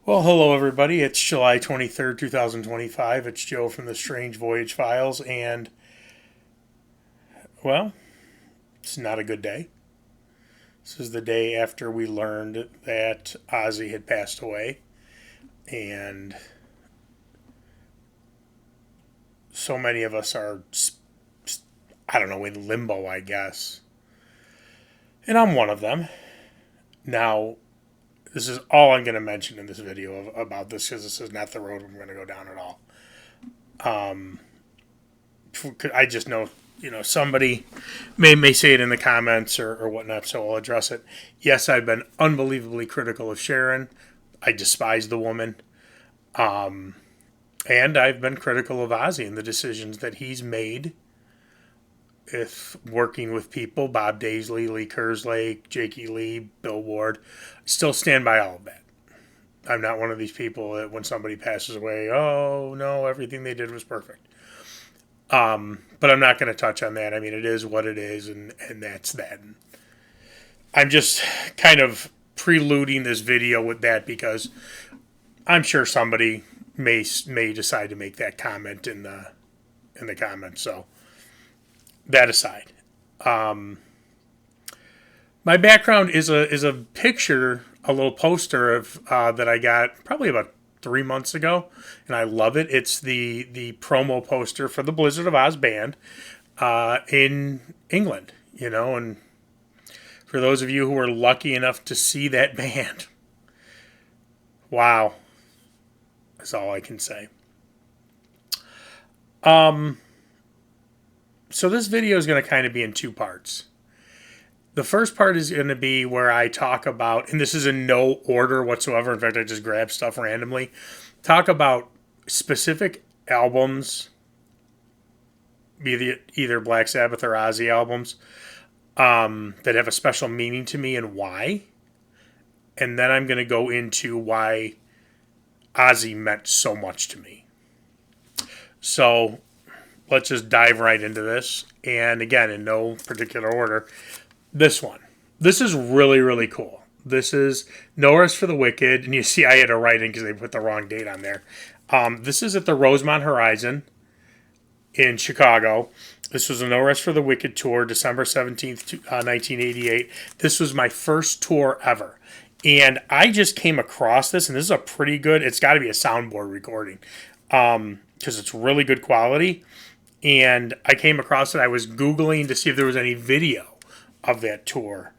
Well, hello everybody. It's July 23rd, 2025. It's Joe from the Strange Voyage Files, and, well, it's not a good day. This is the day after we learned that Ozzy had passed away, and so many of us are, I don't know, in limbo, I guess. And I'm one of them. Now, this is all I'm going to mention in this video about this because this is not the road I'm going to go down at all. I just know, somebody may say it in the comments or whatnot, so I'll address it. Yes, I've been unbelievably critical of Sharon. I despise the woman. And I've been critical of Ozzy and the decisions that he's made with working with people, Bob Daisley, Lee Kerslake, Jakey Lee, Bill Ward. I still stand by all of that. I'm not one of these people that when somebody passes away, oh no, everything they did was perfect. But I'm not going to touch on that. I mean, it is what it is, and that's that. I'm just kind of preluding this video with that because I'm sure somebody may decide to make that comment in the comments. So that aside, my background is a picture, a little poster of that I got probably about 3 months ago, and I love it. It's the promo poster for the Blizzard of Oz band in England, and for those of you who were lucky enough to see that band, wow, that's all I can say. So this video is going to kind of be in two parts. The first part is going to be where I talk about, and this is in no order whatsoever. In fact, I just grab stuff randomly. Talk about specific albums, be either Black Sabbath or Ozzy albums, that have a special meaning to me and why. And then I'm going to go into why Ozzy meant so much to me. So let's just dive right into this. And again, in no particular order. This one. This is really, really cool. This is No Rest for the Wicked. And you see I had to write in because they put the wrong date on there. This is at the Rosemont Horizon in Chicago. This was a No Rest for the Wicked tour, December 17th, 1988. This was my first tour ever. And I just came across this, and this is a pretty good, it's got to be a soundboard recording because it's really good quality. And I came across it. I was Googling to see if there was any video of that tour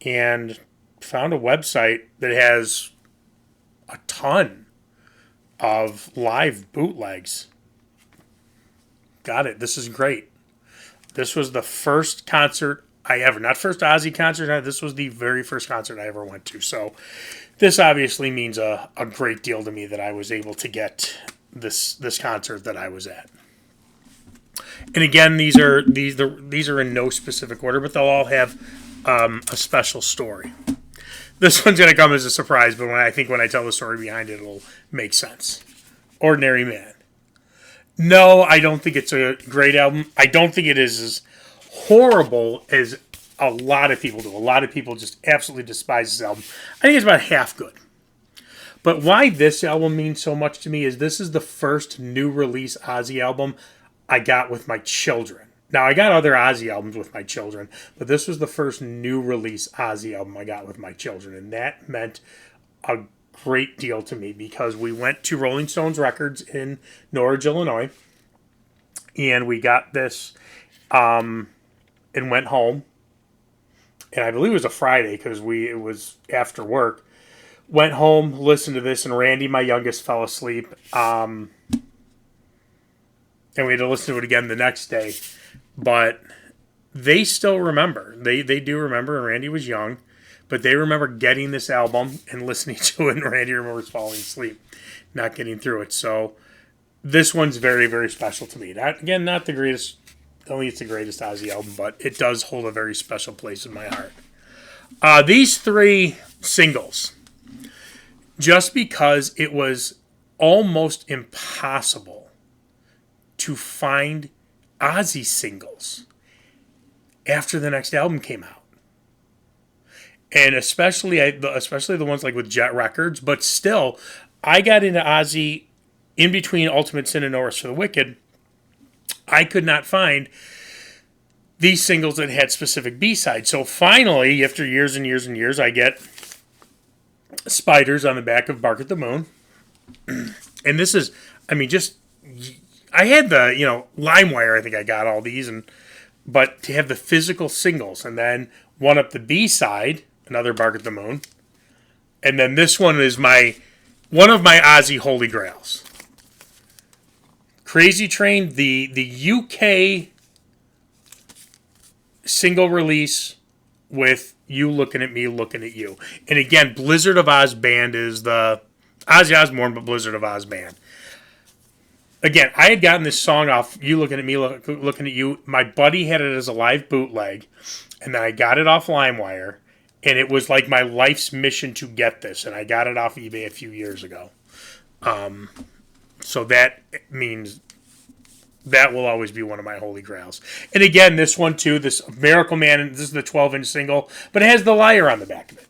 and found a website that has a ton of live bootlegs. Got it. This is great. This was the first concert I ever, not first Ozzy concert, this was the very first concert I ever went to. So this obviously means a great deal to me that I was able to get this concert that I was at. And again, these are in no specific order, but they'll all have a special story. This one's going to come as a surprise, but when I tell the story behind it, it'll make sense. Ordinary Man. No, I don't think it's a great album. I don't think it is as horrible as a lot of people do. A lot of people just absolutely despise this album. I think it's about half good. But why this album means so much to me is this is the first new release Ozzy album I got with my children. Now, I got other Ozzy albums with my children, but this was the first new release Ozzy album I got with my children, and that meant a great deal to me because we went to Rolling Stones Records in Norridge, Illinois, and we got this and went home, and I believe it was a Friday because it was after work. Went home, listened to this, and Randy, my youngest, fell asleep. And we had to listen to it again the next day. But they still remember. They do remember, and Randy was young. But they remember getting this album and listening to it, and Randy remembers falling asleep, not getting through it. So this one's very, very special to me. Not the greatest, I don't think it's the greatest Ozzy album, but it does hold a very special place in my heart. These three singles, just because it was almost impossible to find Ozzy singles after the next album came out. And especially the ones like with Jet Records, but still, I got into Ozzy in between Ultimate Sin and No Rest for the Wicked. I could not find these singles that had specific B-sides. So finally, after years and years and years, I get Spiders on the back of Bark at the Moon. And this is, I mean, just, I had the, LimeWire, I think I got all these, but to have the physical singles, and then one up the B-side, another Bark at the Moon, and then this one is one of my Ozzy holy grails. Crazy Train, the UK single release with You Looking at Me, Looking at You. And again, Blizzard of Oz Band is the Ozzy Osbourne, but Blizzard of Oz Band. Again, I had gotten this song off You Looking at Me, Looking at You. My buddy had it as a live bootleg, and then I got it off LimeWire, and it was like my life's mission to get this, and I got it off eBay a few years ago. So that means that will always be one of my holy grails. And again, this one too, this Miracle Man, this is the 12-inch single, but it has the Liar on the back of it.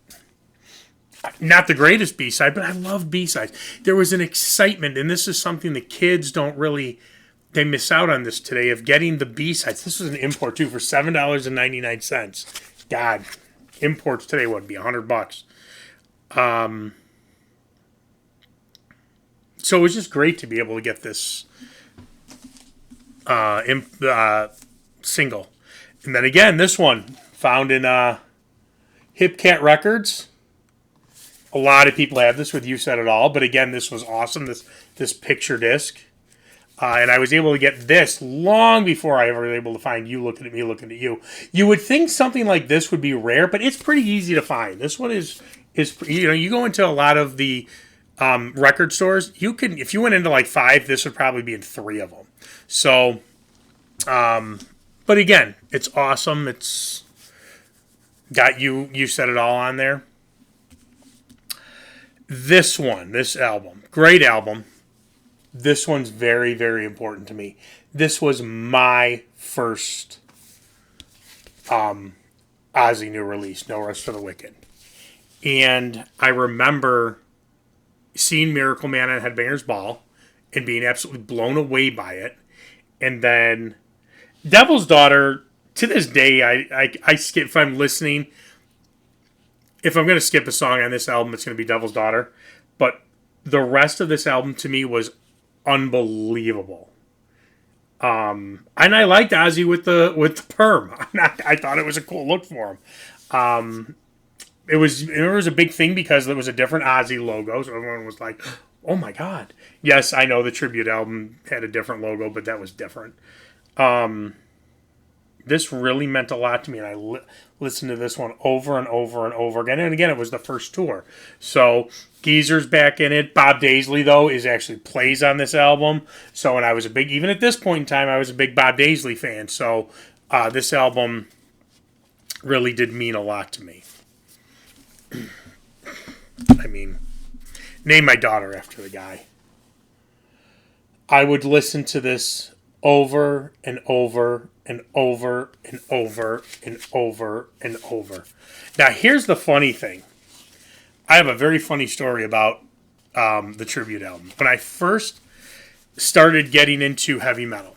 Not the greatest B-side, but I love B-sides. There was an excitement, and this is something the kids don't really, they miss out on this today, of getting the B-sides. This was an import too for $7.99. God, imports today would be $100. So it was just great to be able to get this single. And then again, this one found in Hip Cat Records. A lot of people have this with You Said It All, but again, this was awesome. This picture disc, and I was able to get this long before I ever was able to find You Looking at Me, Looking at You. You would think something like this would be rare, but it's pretty easy to find. This one is you go into a lot of the record stores. You can, if you went into like 5, this would probably be in 3 of them. So, but again, it's awesome. It's got You Said It All on there. This album, great album. This one's very, very important to me. This was my first Ozzy new release, No Rest for the Wicked. And I remember seeing Miracle Man on Headbangers Ball and being absolutely blown away by it. And then Devil's Daughter, to this day, I skip, if I'm listening, if I'm going to skip a song on this album, it's going to be Devil's Daughter. But the rest of this album to me was unbelievable. And I liked Ozzy with the perm. I thought it was a cool look for him. It was a big thing because there was a different Ozzy logo, so everyone was like, "Oh my god!" Yes, I know the tribute album had a different logo, but that was different. This really meant a lot to me, and I listened to this one over and over and over again. And again, it was the first tour, so Geezer's back in it. Bob Daisley, though, plays on this album. So, and I was even at this point in time, I was a big Bob Daisley fan. So, this album really did mean a lot to me. I mean, name my daughter after the guy. I would listen to this over and over and over and over and over and over. Now, here's the funny thing. I have a very funny story about the tribute album. When I first started getting into heavy metal,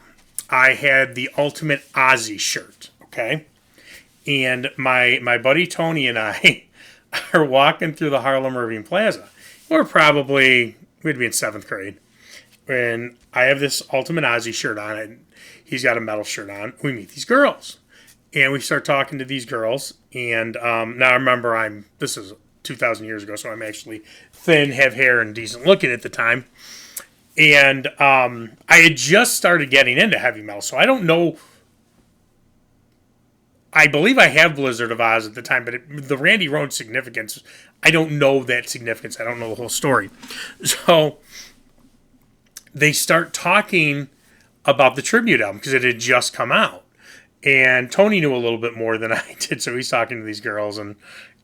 I had the Ultimate Ozzy shirt, okay? And my buddy Tony and I are walking through the Harlem Irving Plaza. We'd be in 7th grade. And I have this Ultimate Ozzy shirt on, and he's got a metal shirt on. We meet these girls. And we start talking to these girls. And now remember, this is 2,000 years ago, so I'm actually thin, have hair, and decent looking at the time. And I had just started getting into heavy metal, so I don't know. I believe I have Blizzard of Oz at the time, but the Randy Rhoads significance, I don't know that significance. I don't know the whole story. So they start talking about the tribute album because it had just come out. And Tony knew a little bit more than I did, so he's talking to these girls and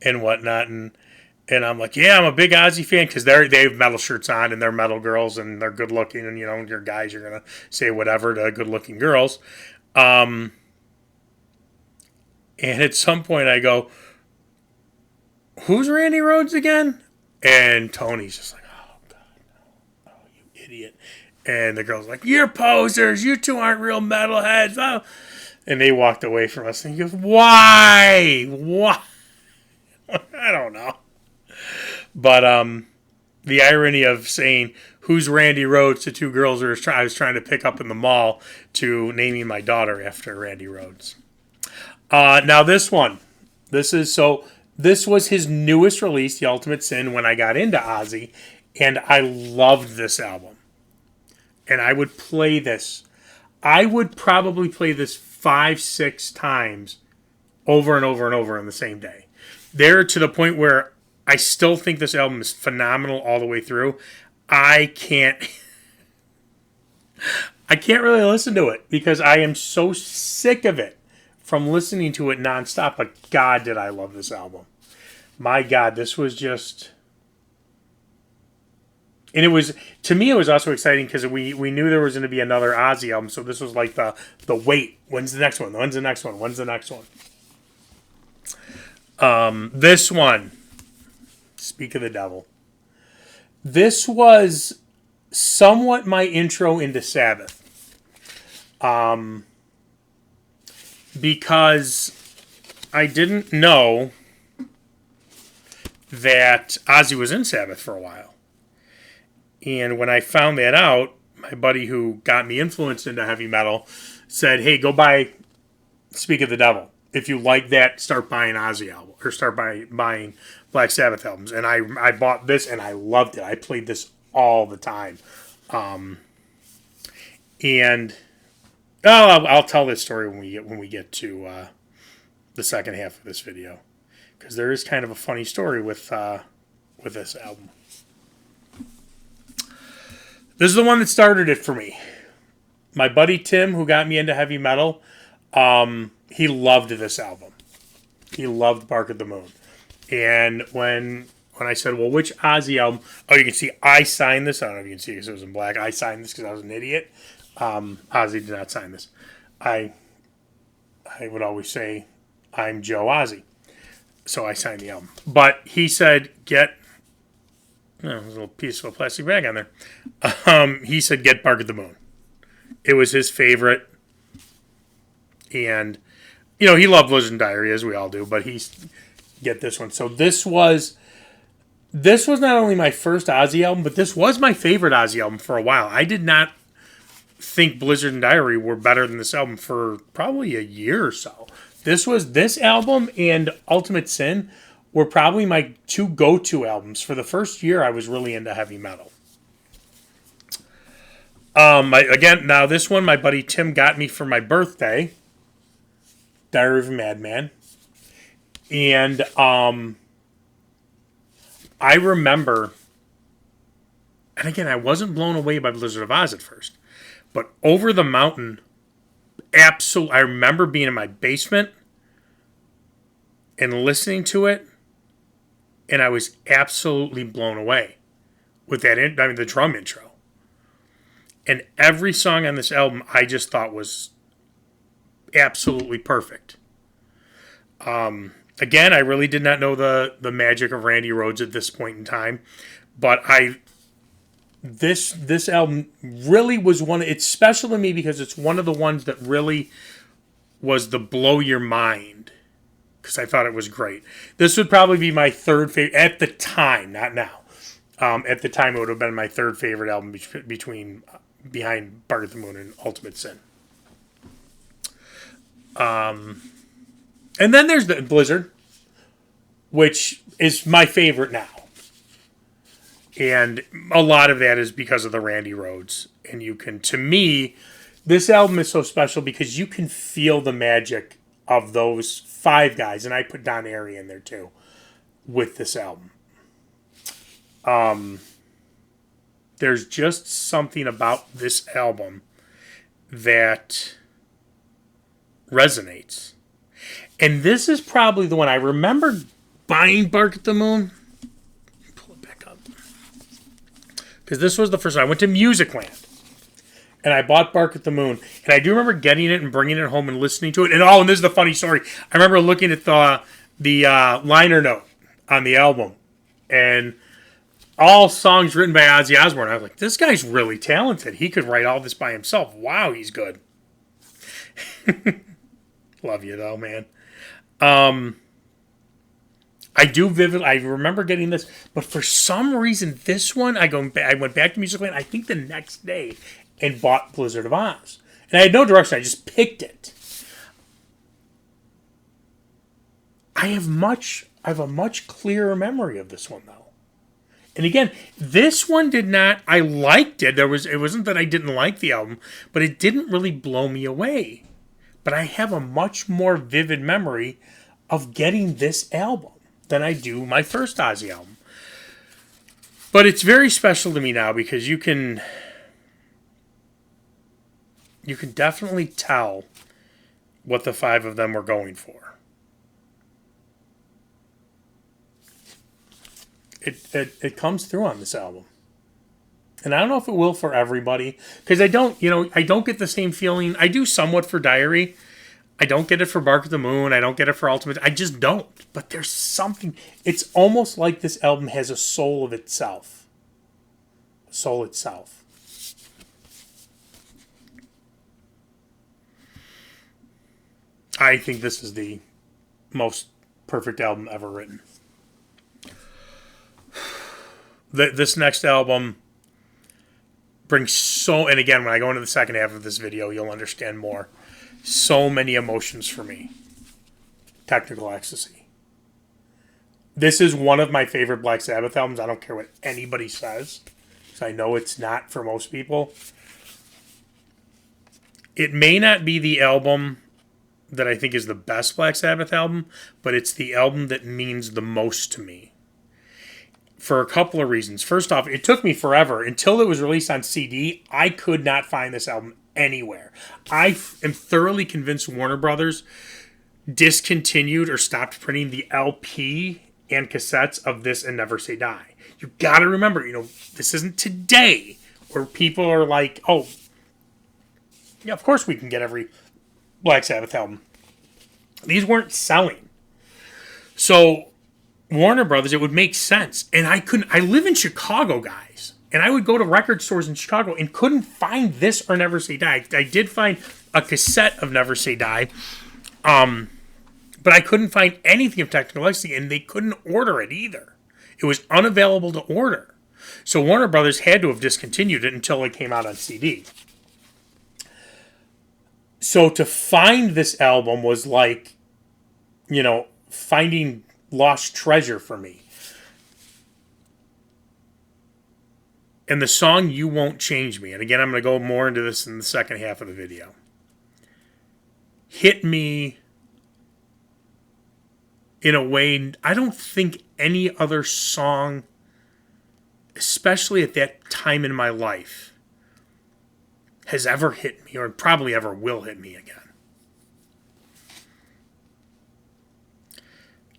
whatnot. And I'm like, yeah, I'm a big Ozzy fan because they have metal shirts on and they're metal girls and they're good looking. And, your guys, you're going to say whatever to good looking girls. And at some point I go, who's Randy Rhoads again? And Tony's just like, oh, God. idiot. And the girl's like, you're posers. You two aren't real metalheads. Oh. And they walked away from us. And he goes, why? Why? I don't know. But the irony of saying, who's Randy Rhoads to two girls I was trying to pick up in the mall to naming my daughter after Randy Rhoads. Now this one. This was his newest release, The Ultimate Sin, when I got into Ozzy. And I loved this album. And I would play this. I would probably play this 5-6 times over and over and over in the same day. There to the point where I still think this album is phenomenal all the way through. I can't really listen to it because I am so sick of it from listening to it nonstop. But God, did I love this album. My God, this was just... And it was, to me, it was also exciting because we knew there was going to be another Ozzy album. So this was like the wait. When's the next one? When's the next one? When's the next one? This one, Speak of the Devil. This was somewhat my intro into Sabbath. Because I didn't know that Ozzy was in Sabbath for a while. And when I found that out, my buddy who got me influenced into heavy metal said, hey, go buy Speak of the Devil. If you like that, start buying Ozzy album or start buying Black Sabbath albums. And I bought this and I loved it. I played this all the time. And I'll tell this story when we get to the second half of this video, because there is kind of a funny story with this album. This is the one that started it for me. My buddy Tim, who got me into heavy metal, he loved this album. He loved Bark at the Moon. And when I said, well, which Ozzy album? Oh, you can see I signed this. I don't know if you can see because it was in black. I signed this because I was an idiot. Ozzy did not sign this. I would always say, I'm Joe Ozzy. So I signed the album. But he said, there's a little piece of a plastic bag on there. He said, get Bark at the Moon. It was his favorite. And, he loved Blizzard Diary, as we all do, but get this one. So this was not only my first Ozzy album, but this was my favorite Ozzy album for a while. I did not think Blizzard and Diary were better than this album for probably a year or so. This album and Ultimate Sin were probably my two go-to albums. For the first year, I was really into heavy metal. Now this one, my buddy Tim got me for my birthday. Diary of a Madman. And I remember, and again, I wasn't blown away by Blizzard of Oz at first, but Over the Mountain, I remember being in my basement and listening to it, and I was absolutely blown away with that, the drum intro. And every song on this album I just thought was absolutely perfect. Again, I really did not know the magic of Randy Rhoads at this point in time, but this album really was it's special to me because it's one of the ones that really was the blow your mind, because I thought it was great. This would probably be my third favorite at the time, not now. At the time, it would have been my third favorite album behind Bark at the Moon and Ultimate Sin. And then there's the Blizzard, which is my favorite now. And a lot of that is because of the Randy Rhoads. And to me, this album is so special because you can feel the magic of those five guys. And I put Don Airey in there too with this album. There's just something about this album that resonates. And this is probably the one I remember buying Bark at the Moon. Pull it back up. Because this was the first time I went to Musicland. And I bought Bark at the Moon. And I do remember getting it and bringing it home and listening to it. And this is the funny story. I remember looking at the liner note on the album. And all songs written by Ozzy Osbourne. I was like, this guy's really talented. He could write all this by himself. Wow, he's good. Love you though, man. I remember getting this, but for some reason, this one, I went back to Musicland, I think the next day, and bought Blizzard of Oz. And I had no direction, I just picked it. I have a much clearer memory of this one, though. And again, this one did not, I liked it. It wasn't that I didn't like the album, but it didn't really blow me away. But I have a much more vivid memory of getting this album than I do my first Ozzy album. But it's very special to me now because you can definitely tell what the five of them were going for. It comes through on this album. And I don't know if it will for everybody, because I don't get the same feeling. I do somewhat for Diary. I don't get it for Bark at the Moon. I don't get it for Ultimate. I just don't. But there's something. It's almost like this album has a soul of itself. A soul itself. I think this is the most perfect album ever written. This next album brings and again, when I go into the second half of this video, you'll understand more. So many emotions for me. Technical Ecstasy. This is one of my favorite Black Sabbath albums. I don't care what anybody says, because I know it's not for most people. It may not be the album that I think is the best Black Sabbath album, but it's the album that means the most to me. For a couple of reasons. First off, it took me forever. Until it was released on CD, I could not find this album anywhere. I am thoroughly convinced Warner Brothers discontinued or stopped printing the LP and cassettes of this and Never Say Die. You got to remember, this isn't today where people are like, oh, yeah, of course we can get every Black Sabbath album. These weren't selling. So Warner Brothers, it would make sense. And I live in Chicago, guys. And I would go to record stores in Chicago and couldn't find this or Never Say Die. I did find a cassette of Never Say Die. But I couldn't find anything of Technical Ecstasy, and they couldn't order it either. It was unavailable to order. So Warner Brothers had to have discontinued it until it came out on CD. So to find this album was like, finding lost treasure for me. And the song You Won't Change Me, and again, I'm going to go more into this in the second half of the video, hit me in a way I don't think any other song, especially at that time in my life, has ever hit me, or probably ever will hit me again.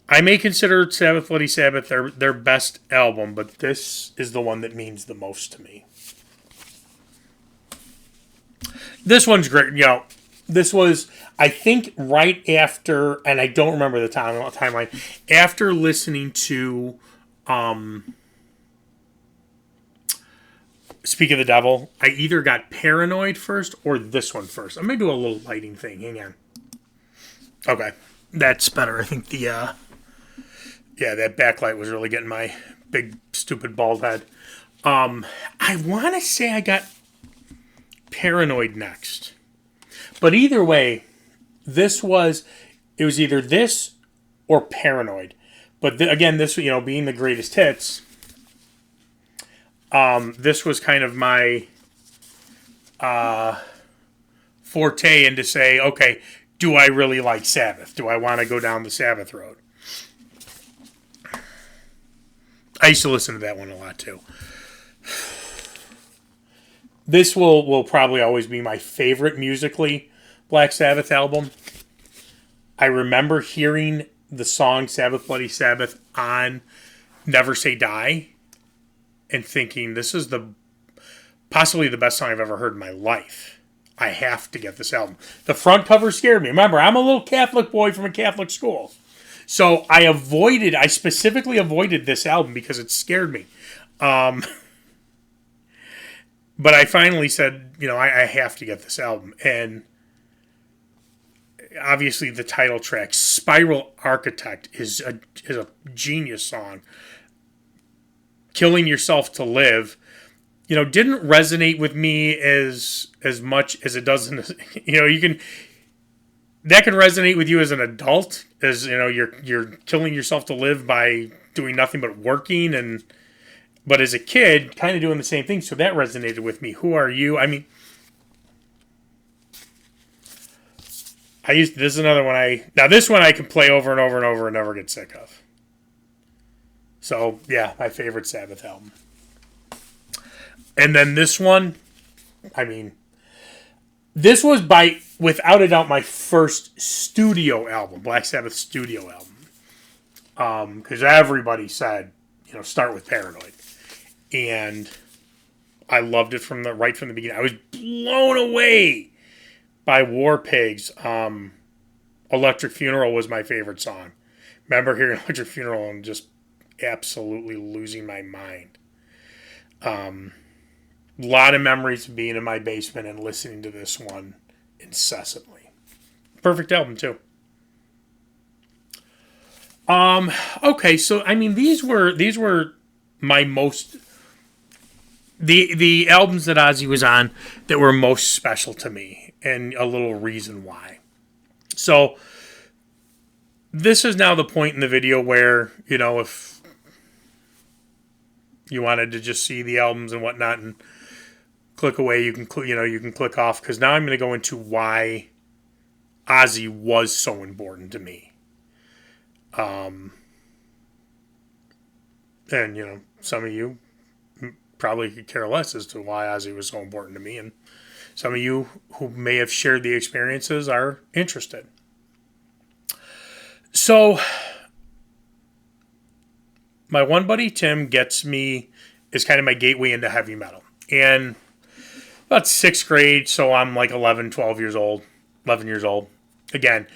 I may consider Sabbath Bloody Sabbath their best album, but this is the one that means the most to me. This one's great. This was, I think, right after, and I don't remember the timeline, after listening to Speak of the Devil, I either got Paranoid first or this one first. I'm going to do a little lighting thing. Hang on. Okay. That's better. I think that backlight was really getting my big, stupid bald head. I want to say I got Paranoid next. But either way, it was either this or Paranoid. But again, this, being the greatest hits, this was kind of my forte into say, okay, do I really like Sabbath? Do I want to go down the Sabbath road? I used to listen to that one a lot too. This will probably always be my favorite musically Black Sabbath album. I remember hearing the song Sabbath Bloody Sabbath on Never Say Die and thinking, this is possibly the best song I've ever heard in my life. I have to get this album. The front cover scared me. Remember, I'm a little Catholic boy from a Catholic school. So I specifically avoided this album because it scared me. But I finally said, I have to get this album. And obviously the title track, Spiral Architect, is a genius song. Killing Yourself to Live, didn't resonate with me as much as it does in this, that can resonate with you as an adult, as you're killing yourself to live by doing nothing but working, but as a kid, kind of doing the same thing. So that resonated with me. Who Are You? I mean, this is another one this one I can play over and over and over and never get sick of. So yeah, my favorite Sabbath album. And then this one, I mean, this was without a doubt my first studio album, Black Sabbath studio album. Because everybody said, start with Paranoid. And I loved it right from the beginning. I was blown away by War Pigs. Electric Funeral was my favorite song. Remember hearing Electric Funeral and just absolutely losing my mind. A lot of memories of being in my basement and listening to this one incessantly. Perfect album too. Okay, so I mean these were my most the albums that Ozzy was on that were most special to me, and a little reason why. So this is now the point in the video where, if you wanted to just see the albums and whatnot and click away, you can click off, because now I'm going to go into why Ozzy was so important to me. And some of you probably could care less as to why Ozzy was so important to me, and some of you who may have shared the experiences are interested. So my one buddy Tim is kind of my gateway into heavy metal. And about 6th grade, so I'm like 11 years old. Again,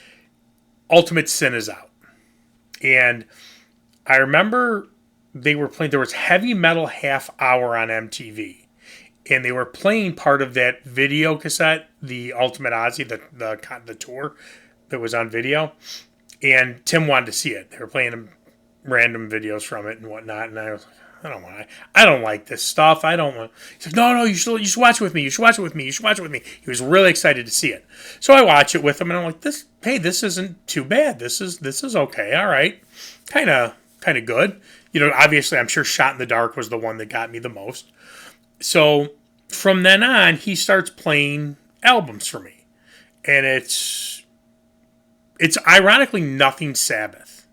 Ultimate Sin is out. And I remember they were playing, there was Heavy Metal Half Hour on MTV. And they were playing part of that video cassette, the Ultimate Ozzy, the tour that was on video. And Tim wanted to see it. They were playing random videos from it and whatnot. And I was like, I don't like this stuff. I don't want. He's like, no, you should watch it with me. You should watch it with me. He was really excited to see it. So I watch it with him, and I'm like, this isn't too bad. This is okay. All right. Kind of good. Obviously, I'm sure Shot in the Dark was the one that got me the most. So from then on, he starts playing albums for me. And it's ironically nothing Sabbath.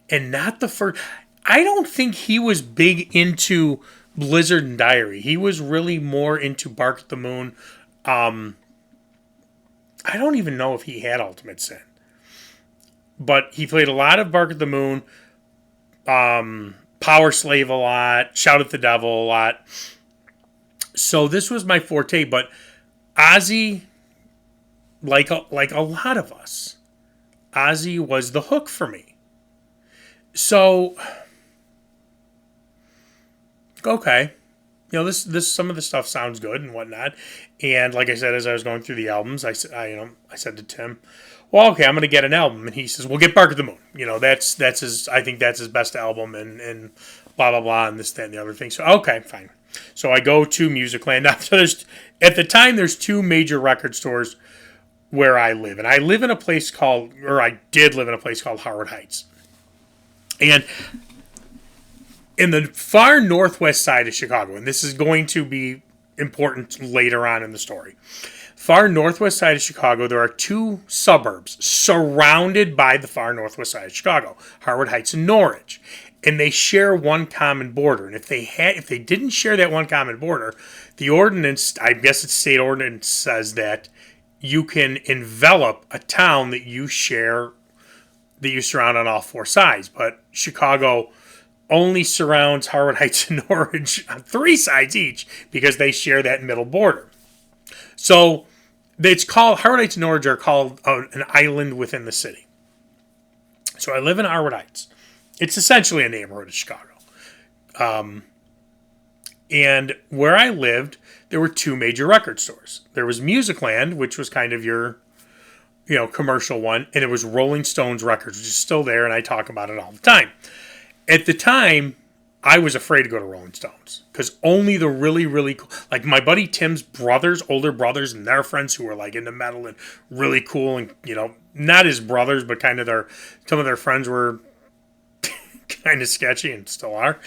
And not the first. I don't think he was big into Blizzard and Diary. He was really more into Bark at the Moon. I don't even know if he had Ultimate Sin. But he played a lot of Bark at the Moon, Power Slave a lot, Shout at the Devil a lot. So this was my forte. But Ozzy, like a lot of us, Ozzy was the hook for me. So, okay, this some of the stuff sounds good and whatnot. And like I said, as I was going through the albums, I said to Tim, well, okay, I'm going to get an album. And he says, well, get Bark at the Moon. That's I think that's his best album, and blah, blah, blah, and this, that, and the other thing. So, okay, fine. So I go to Musicland. Now, at the time, there's 2 major record stores where I live. And I did live in a place called Howard Heights. And in the far northwest side of Chicago, and this is going to be important later on in the story, far northwest side of Chicago, there are 2 suburbs surrounded by the far northwest side of Chicago, Howard Heights and Norridge. And they share one common border. And if they didn't share that one common border, the ordinance, I guess it's state ordinance, says that you can envelop a town that you surround on all 4 sides. But Chicago only surrounds Howard Heights and Norridge on 3 sides each because they share that middle border. So it's called, Howard Heights and Norridge are called an island within the city. So I live in Howard Heights. It's essentially a neighborhood of Chicago. And where I lived, there were two major record stores. There was Musicland, which was kind of your, commercial one, and it was Rolling Stones Records, which is still there, and I talk about it all the time. At the time, I was afraid to go to Rolling Stones because only the really, really cool, like my buddy Tim's brothers, older brothers, and their friends who were like into metal and really cool, and not his brothers, but kind of some of their friends were kind of sketchy and still are.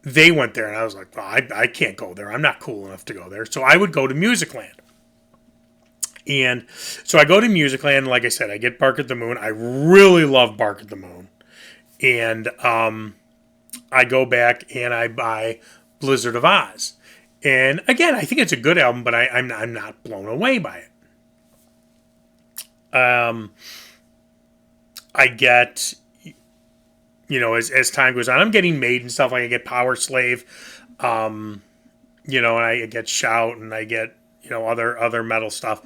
They went there, and I was like, well, I can't go there. I'm not cool enough to go there. So I would go to Musicland. And so I go to Musicland, and like I said, I get Bark at the Moon. I really love Bark at the Moon. And I go back and I buy Blizzard of Oz. And again, I think it's a good album, but I'm not blown away by it. I get, as time goes on, I'm getting Made and stuff. Like I get Power Slave, and I get Shout, and I get, other metal stuff.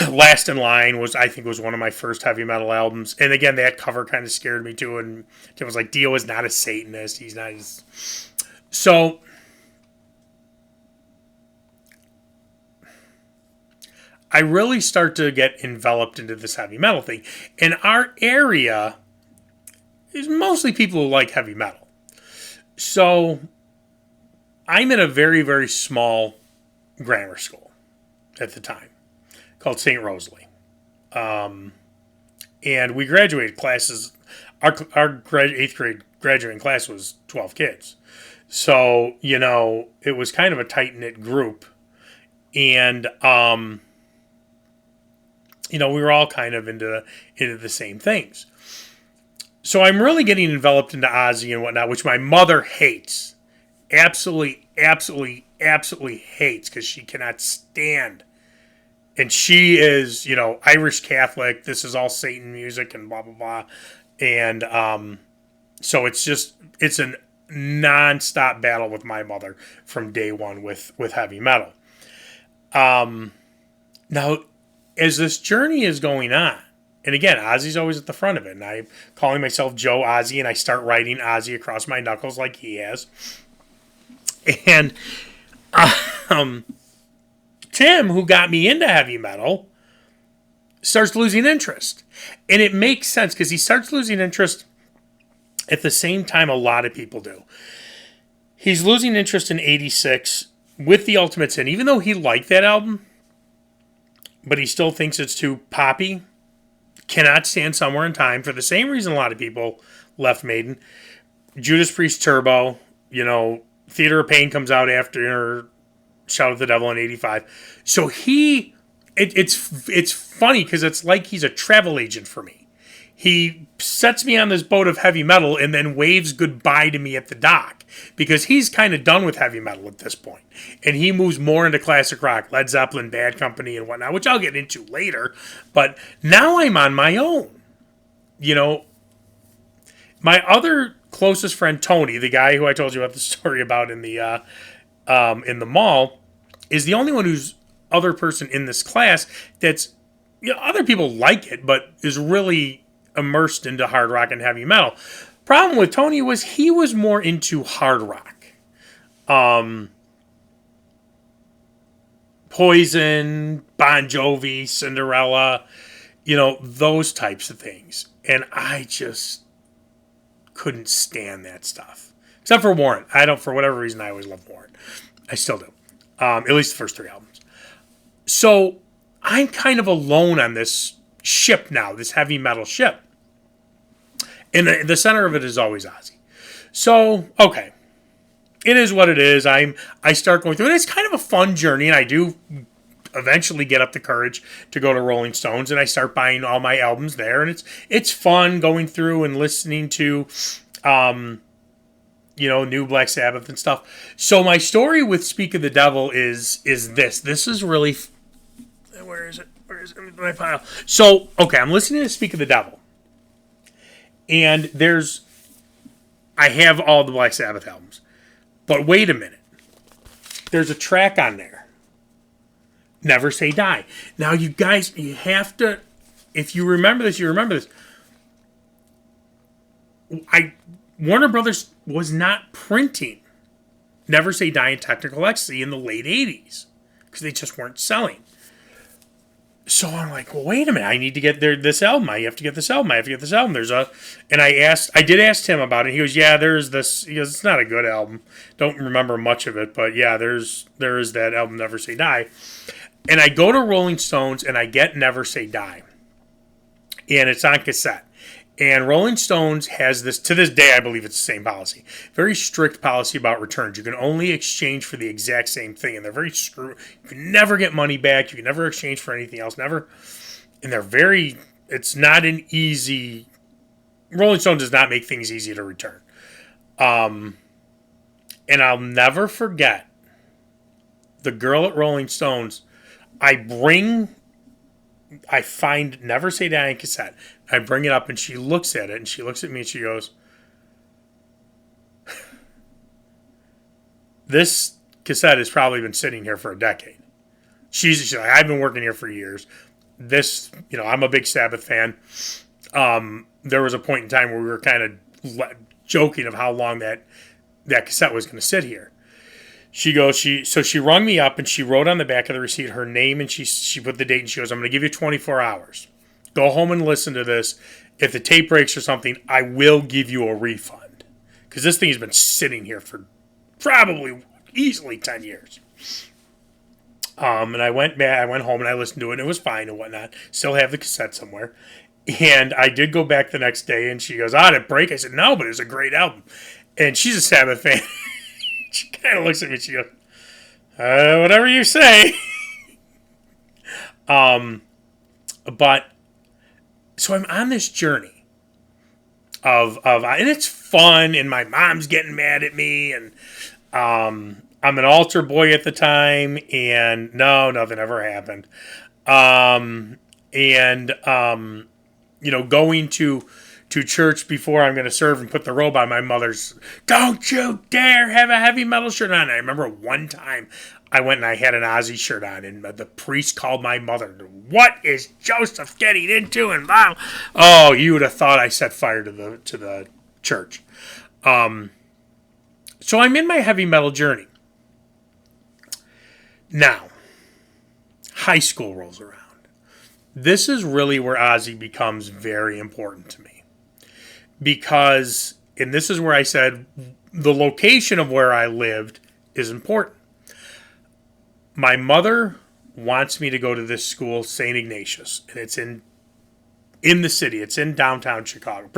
Last in Line was one of my first heavy metal albums. And again, that cover kind of scared me too. And it was like, Dio is not a Satanist. He's not. So I really start to get enveloped into this heavy metal thing. And our area is mostly people who like heavy metal. So I'm in a very, very small grammar school at the time called St. Rosalie. And we graduated classes. Our 8th grade graduating class was 12 kids. So, it was kind of a tight-knit group. And, we were all kind of into the same things. So I'm really getting enveloped into Ozzy and whatnot, which my mother hates. Absolutely, absolutely, absolutely hates because she cannot stand. And she is, Irish Catholic. This is all Satan music and blah, blah, blah. And so it's a nonstop battle with my mother from day one with heavy metal. Now, as this journey is going on, and again, Ozzy's always at the front of it. And I'm calling myself Joe Ozzy, and I start writing Ozzy across my knuckles like he has. And Tim, who got me into heavy metal, starts losing interest. And it makes sense because he starts losing interest at the same time a lot of people do. He's losing interest in 86 with The Ultimate Sin, even though he liked that album, but he still thinks it's too poppy. Cannot stand Somewhere in Time for the same reason a lot of people left Maiden. Judas Priest Turbo, Theater of Pain comes out after Shout at the Devil in 85. So it's funny because it's like he's a travel agent for me. He sets me on this boat of heavy metal and then waves goodbye to me at the dock because he's kind of done with heavy metal at this point. And he moves more into classic rock, Led Zeppelin, Bad Company, and whatnot, which I'll get into later. But now I'm on my own. My other closest friend, Tony, the guy who I told you about the story about in the mall, is the only one who's other person in this class that's, other people like it, but is really immersed into hard rock and heavy metal. Problem with Tony was he was more into hard rock. Poison, Bon Jovi, Cinderella, those types of things. And I just couldn't stand that stuff. Except for Warrant. For whatever reason, I always loved Warrant. I still do. At least the first 3 albums. So I'm kind of alone on this ship now, this heavy metal ship. And the center of it is always Ozzy. So, okay. It is what it is. I start going through it. It's kind of a fun journey, and I do eventually get up the courage to go to Rolling Stones, and I start buying all my albums there, and it's fun going through and listening to new Black Sabbath and stuff. So my story with Speak of the Devil is this. This is really... Where is it? In my file? So, okay, I'm listening to Speak of the Devil. And I have all the Black Sabbath albums. But wait a minute. There's a track on there. Never Say Die. Now, you guys, you have to... If you remember this, you remember this. Warner Brothers was not printing Never Say Die and Technical Ecstasy in the late 80s because they just weren't selling. So I'm like, well, wait a minute. I need to get this album. I have to get this album. I have to get this album. And I did ask Tim about it. He goes, yeah, there's this. He goes, it's not a good album. Don't remember much of it, but yeah, there is that album, Never Say Die. And I go to Rolling Stones and I get Never Say Die, and it's on cassette. And Rolling Stones has this, to this day, I believe it's the same policy. Very strict policy about returns. You can only exchange for the exact same thing. And they're very screwed. You can never get money back. You can never exchange for anything else. Never. And it's not an easy, Rolling Stone does not make things easy to return. And I'll never forget the girl at Rolling Stones. I find Never Say Die on cassette. I bring it up and she looks at it and she looks at me and she goes, this cassette has probably been sitting here for a decade. She's like, I've been working here for years. I'm a big Sabbath fan. There was a point in time where we were kind of joking of how long that cassette was going to sit here. She goes, she rung me up and she wrote on the back of the receipt her name and she put the date and she goes, I'm going to give you 24 hours. Go home and listen to this. If the tape breaks or something, I will give you a refund. Because this thing has been sitting here for probably easily 10 years. And I went home and I listened to it and it was fine and whatnot. Still have the cassette somewhere. And I did go back the next day and she goes, did it break? I said, no, but it was a great album. And she's a Sabbath fan. She kind of looks at me and she goes, whatever you say. But so I'm on this journey of and it's fun and my mom's getting mad at me and I'm an altar boy at the time and no, nothing ever happened. Going to church before I'm going to serve and put the robe on, my mother's, don't you dare have a heavy metal shirt on. I remember one time I went and I had an Ozzy shirt on and the priest called my mother. What is Joseph getting into? And mom, oh, you would have thought I set fire to the church. So I'm in my heavy metal journey. Now, high school rolls around. This is really where Ozzy becomes very important to me. Because, and this is where I said, the location of where I lived is important. My mother wants me to go to this school, St. Ignatius, and it's in the city. It's in downtown Chicago.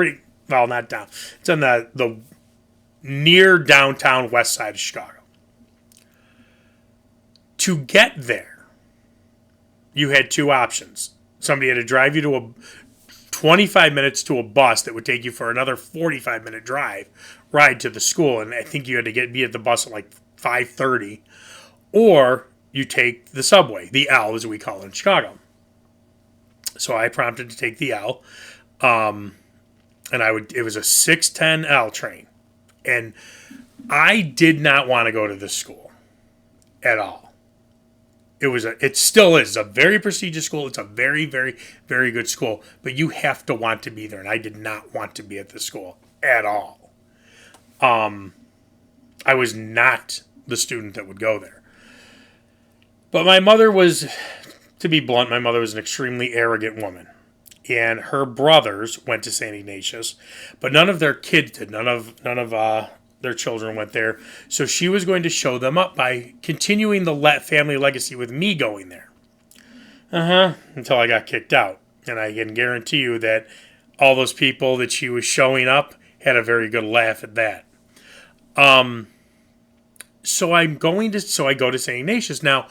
Not down. It's on the near downtown west side of Chicago. To get there, you had two options. Somebody had to drive you to 25 minutes to a bus that would take you for another 45-minute ride to the school, and I think you had to be at the bus at like 5:30, or you take the subway, the L as we call it in Chicago. So I prompted to take the L, and it was a 6:10 L train, and I did not want to go to this school at all. It still is a very prestigious school. It's a very, very, very good school, but you have to want to be there, and I did not want to be at this school at all. I was not the student that would go there. But my mother was, to be blunt, my mother was an extremely arrogant woman. And her brothers went to St. Ignatius, but none of their kids did. None of their children went there. So she was going to show them up by continuing the family legacy with me going there. Until I got kicked out. And I can guarantee you that all those people that she was showing up had a very good laugh at that. So I go to St. Ignatius. Now,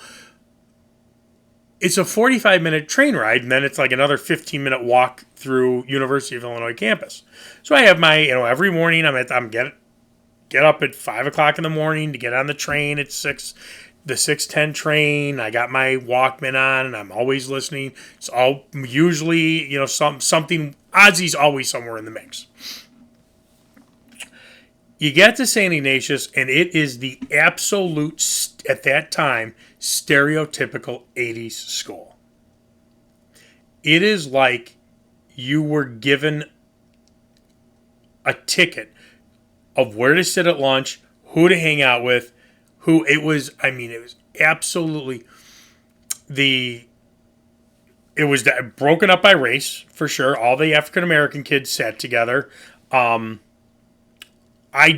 it's a 45-minute train ride, and then it's like another 15-minute walk through University of Illinois campus. So I have my, every morning I'm get up at 5 o'clock in the morning to get on the train at 6, the 6:10 train. I got my Walkman on, and I'm always listening. It's all usually, something, Ozzy's always somewhere in the mix. You get to St. Ignatius, and it is the absolute, at that time, stereotypical 80s school. It is like you were given a ticket of where to sit at lunch, who to hang out with, who it was. I mean, it was absolutely the. It was broken up by race for sure. All the African American kids sat together. I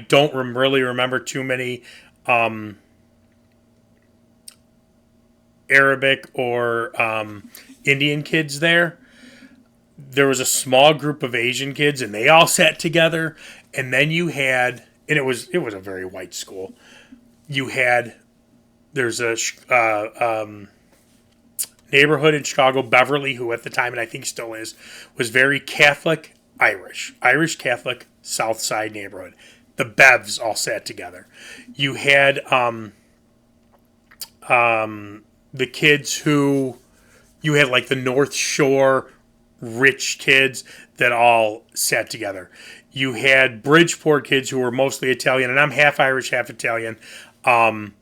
don't really remember too many Arabic or Indian kids there. There was a small group of Asian kids, and they all sat together. And then you had, and it was a very white school. You had there's a neighborhood in Chicago, Beverly, who at the time, and I think still is, was very Catholic Irish Catholic South Side neighborhood. The Bevs all sat together. You had the kids who you had like the North Shore rich kids that all sat together. You had Bridgeport kids who were mostly Italian, and I'm half Irish, half Italian, and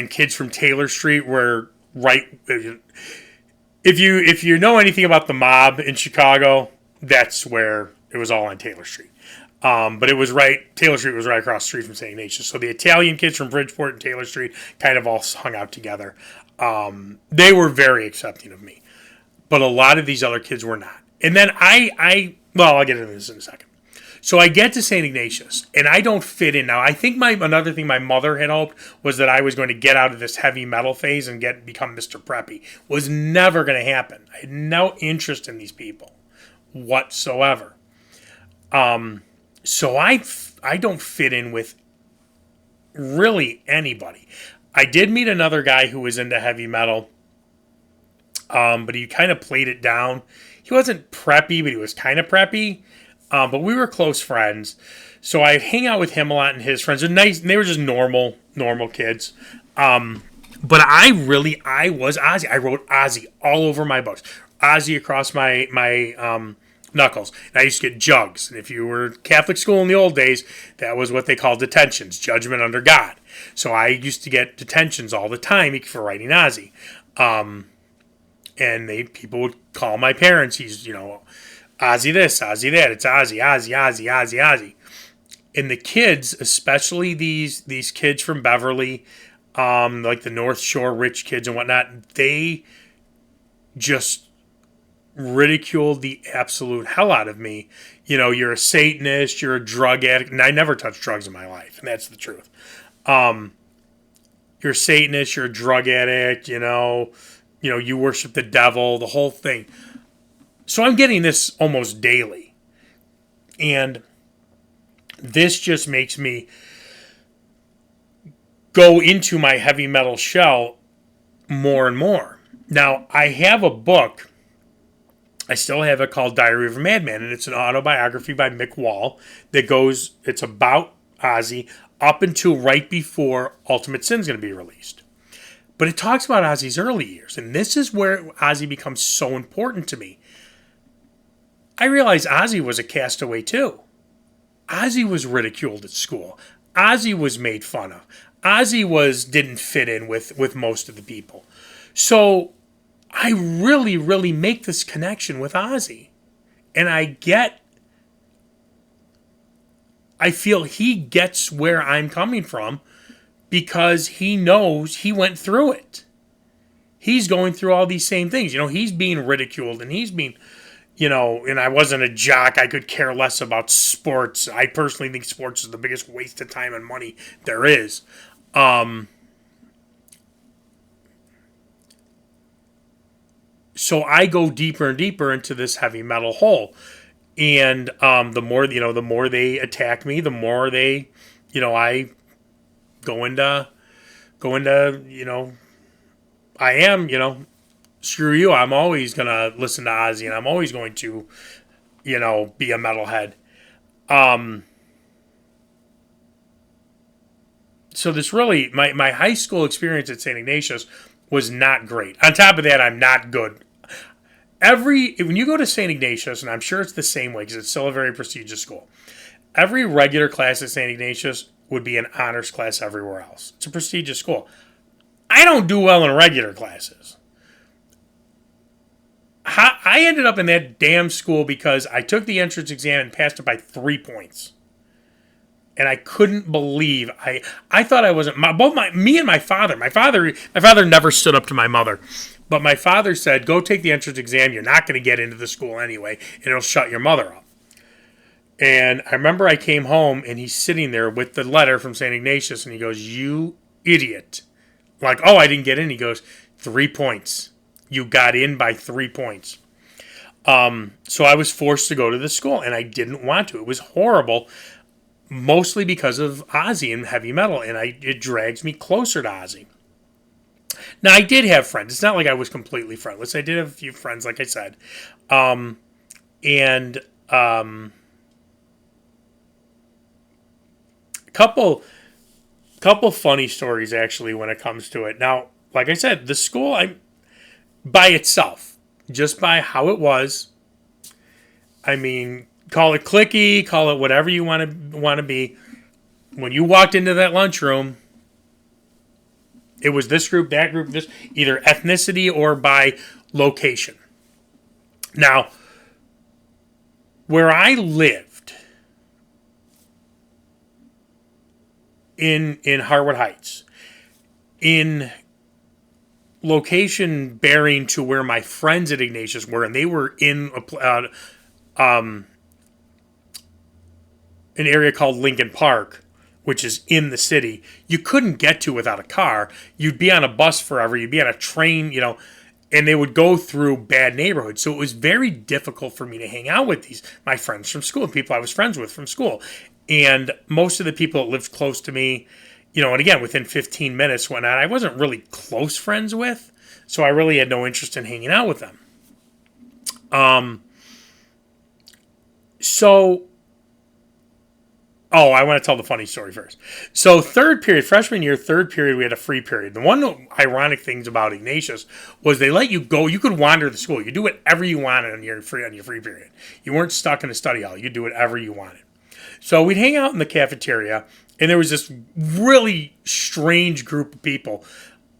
kids from Taylor Street were right. If you know anything about the mob in Chicago, that's where it was all on Taylor Street. But it was right. Taylor Street was right across the street from St. Ignatius. So the Italian kids from Bridgeport and Taylor Street kind of all hung out together. They were very accepting of me, but a lot of these other kids were not. And then I'll get into this in a second. So I get to St. Ignatius, and I don't fit in. Now, I think another thing my mother had hoped was that I was going to get out of this heavy metal phase and become Mr. Preppy. Was never going to happen. I had no interest in these people whatsoever. So I don't fit in with really anybody. I did meet another guy who was into heavy metal, but he kind of played it down. He wasn't preppy, but he was kind of preppy. But we were close friends, so I hang out with him a lot, and his friends are nice. And they were just normal kids. But I was Ozzy. I wrote Ozzy all over my books. Ozzy across my knuckles. And I used to get jugs. And if you were Catholic school in the old days, that was what they called detentions, judgment under God. So I used to get detentions all the time for writing Ozzy. And people would call my parents. He's, Ozzy this, Ozzy that. It's Ozzy. And the kids, especially these kids from Beverly, like the North Shore rich kids and whatnot, they just ridiculed the absolute hell out of me. You're a Satanist, you're a drug addict, and I never touched drugs in my life, and that's the truth. You're a Satanist, you're a drug addict, you worship the devil, the whole thing. So I'm getting this almost daily. And this just makes me go into my heavy metal shell more and more. Now, I have a book. I still have it called Diary of a Madman, and it's an autobiography by Mick Wall it's about Ozzy up until right before Ultimate Sin's going to be released. But it talks about Ozzy's early years, and this is where Ozzy becomes so important to me. I realized Ozzy was a castaway too. Ozzy was ridiculed at school. Ozzy was made fun of. Ozzy didn't fit in with most of the people. So I really, really make this connection with Ozzy. And I feel he gets where I'm coming from because he knows he went through it. He's going through all these same things. He's being ridiculed and he's being, and I wasn't a jock. I could care less about sports. I personally think sports is the biggest waste of time and money there is. So I go deeper and deeper into this heavy metal hole. And the more they attack me, the more they, I go into, I am, screw you. I'm always going to listen to Ozzy, and I'm always going to, be a metalhead. So this really, my high school experience at St. Ignatius was not great. On top of that, I'm not good. When you go to St. Ignatius, and I'm sure it's the same way because it's still a very prestigious school, every regular class at St. Ignatius would be an honors class everywhere else. It's a prestigious school. I don't do well in regular classes. I ended up in that damn school because I took the entrance exam and passed it by 3 points. And I couldn't believe I thought I wasn't me and my father. My father never stood up to my mother. But my father said, "Go take the entrance exam. You're not going to get into the school anyway, and it'll shut your mother up." And I remember I came home and he's sitting there with the letter from St. Ignatius and he goes, "You idiot." Like, "Oh, I didn't get in." He goes, 3 points. You got in by 3 points. So I was forced to go to the school and I didn't want to. It was horrible, mostly because of Ozzy and heavy metal, and it drags me closer to Ozzy. Now, I did have friends. It's not like I was completely friendless. I did have a few friends, like I said. And couple funny stories, actually, when it comes to it. Now, like I said, the school, by itself, just by how it was, I mean, call it cliquey, call it whatever you want to be. When you walked into that lunchroom, it was this group, that group, this, either ethnicity or by location. Now, where I lived in Harwood Heights, in location bearing to where my friends at Ignatius were, and they were in an area called Lincoln Park, which is in the city, you couldn't get to without a car. You'd be on a bus forever. You'd be on a train, and they would go through bad neighborhoods. So it was very difficult for me to hang out with my friends from school, people I was friends with from school. And most of the people that lived close to me, and again, within 15 minutes, whatnot, I wasn't really close friends with. So I really had no interest in hanging out with them. I want to tell the funny story first. So freshman year, third period, we had a free period. The one ironic things about Ignatius was they let you go. You could wander the school. You do whatever you wanted on your free period. You weren't stuck in a study hall. You do whatever you wanted. So we'd hang out in the cafeteria, and there was this really strange group of people.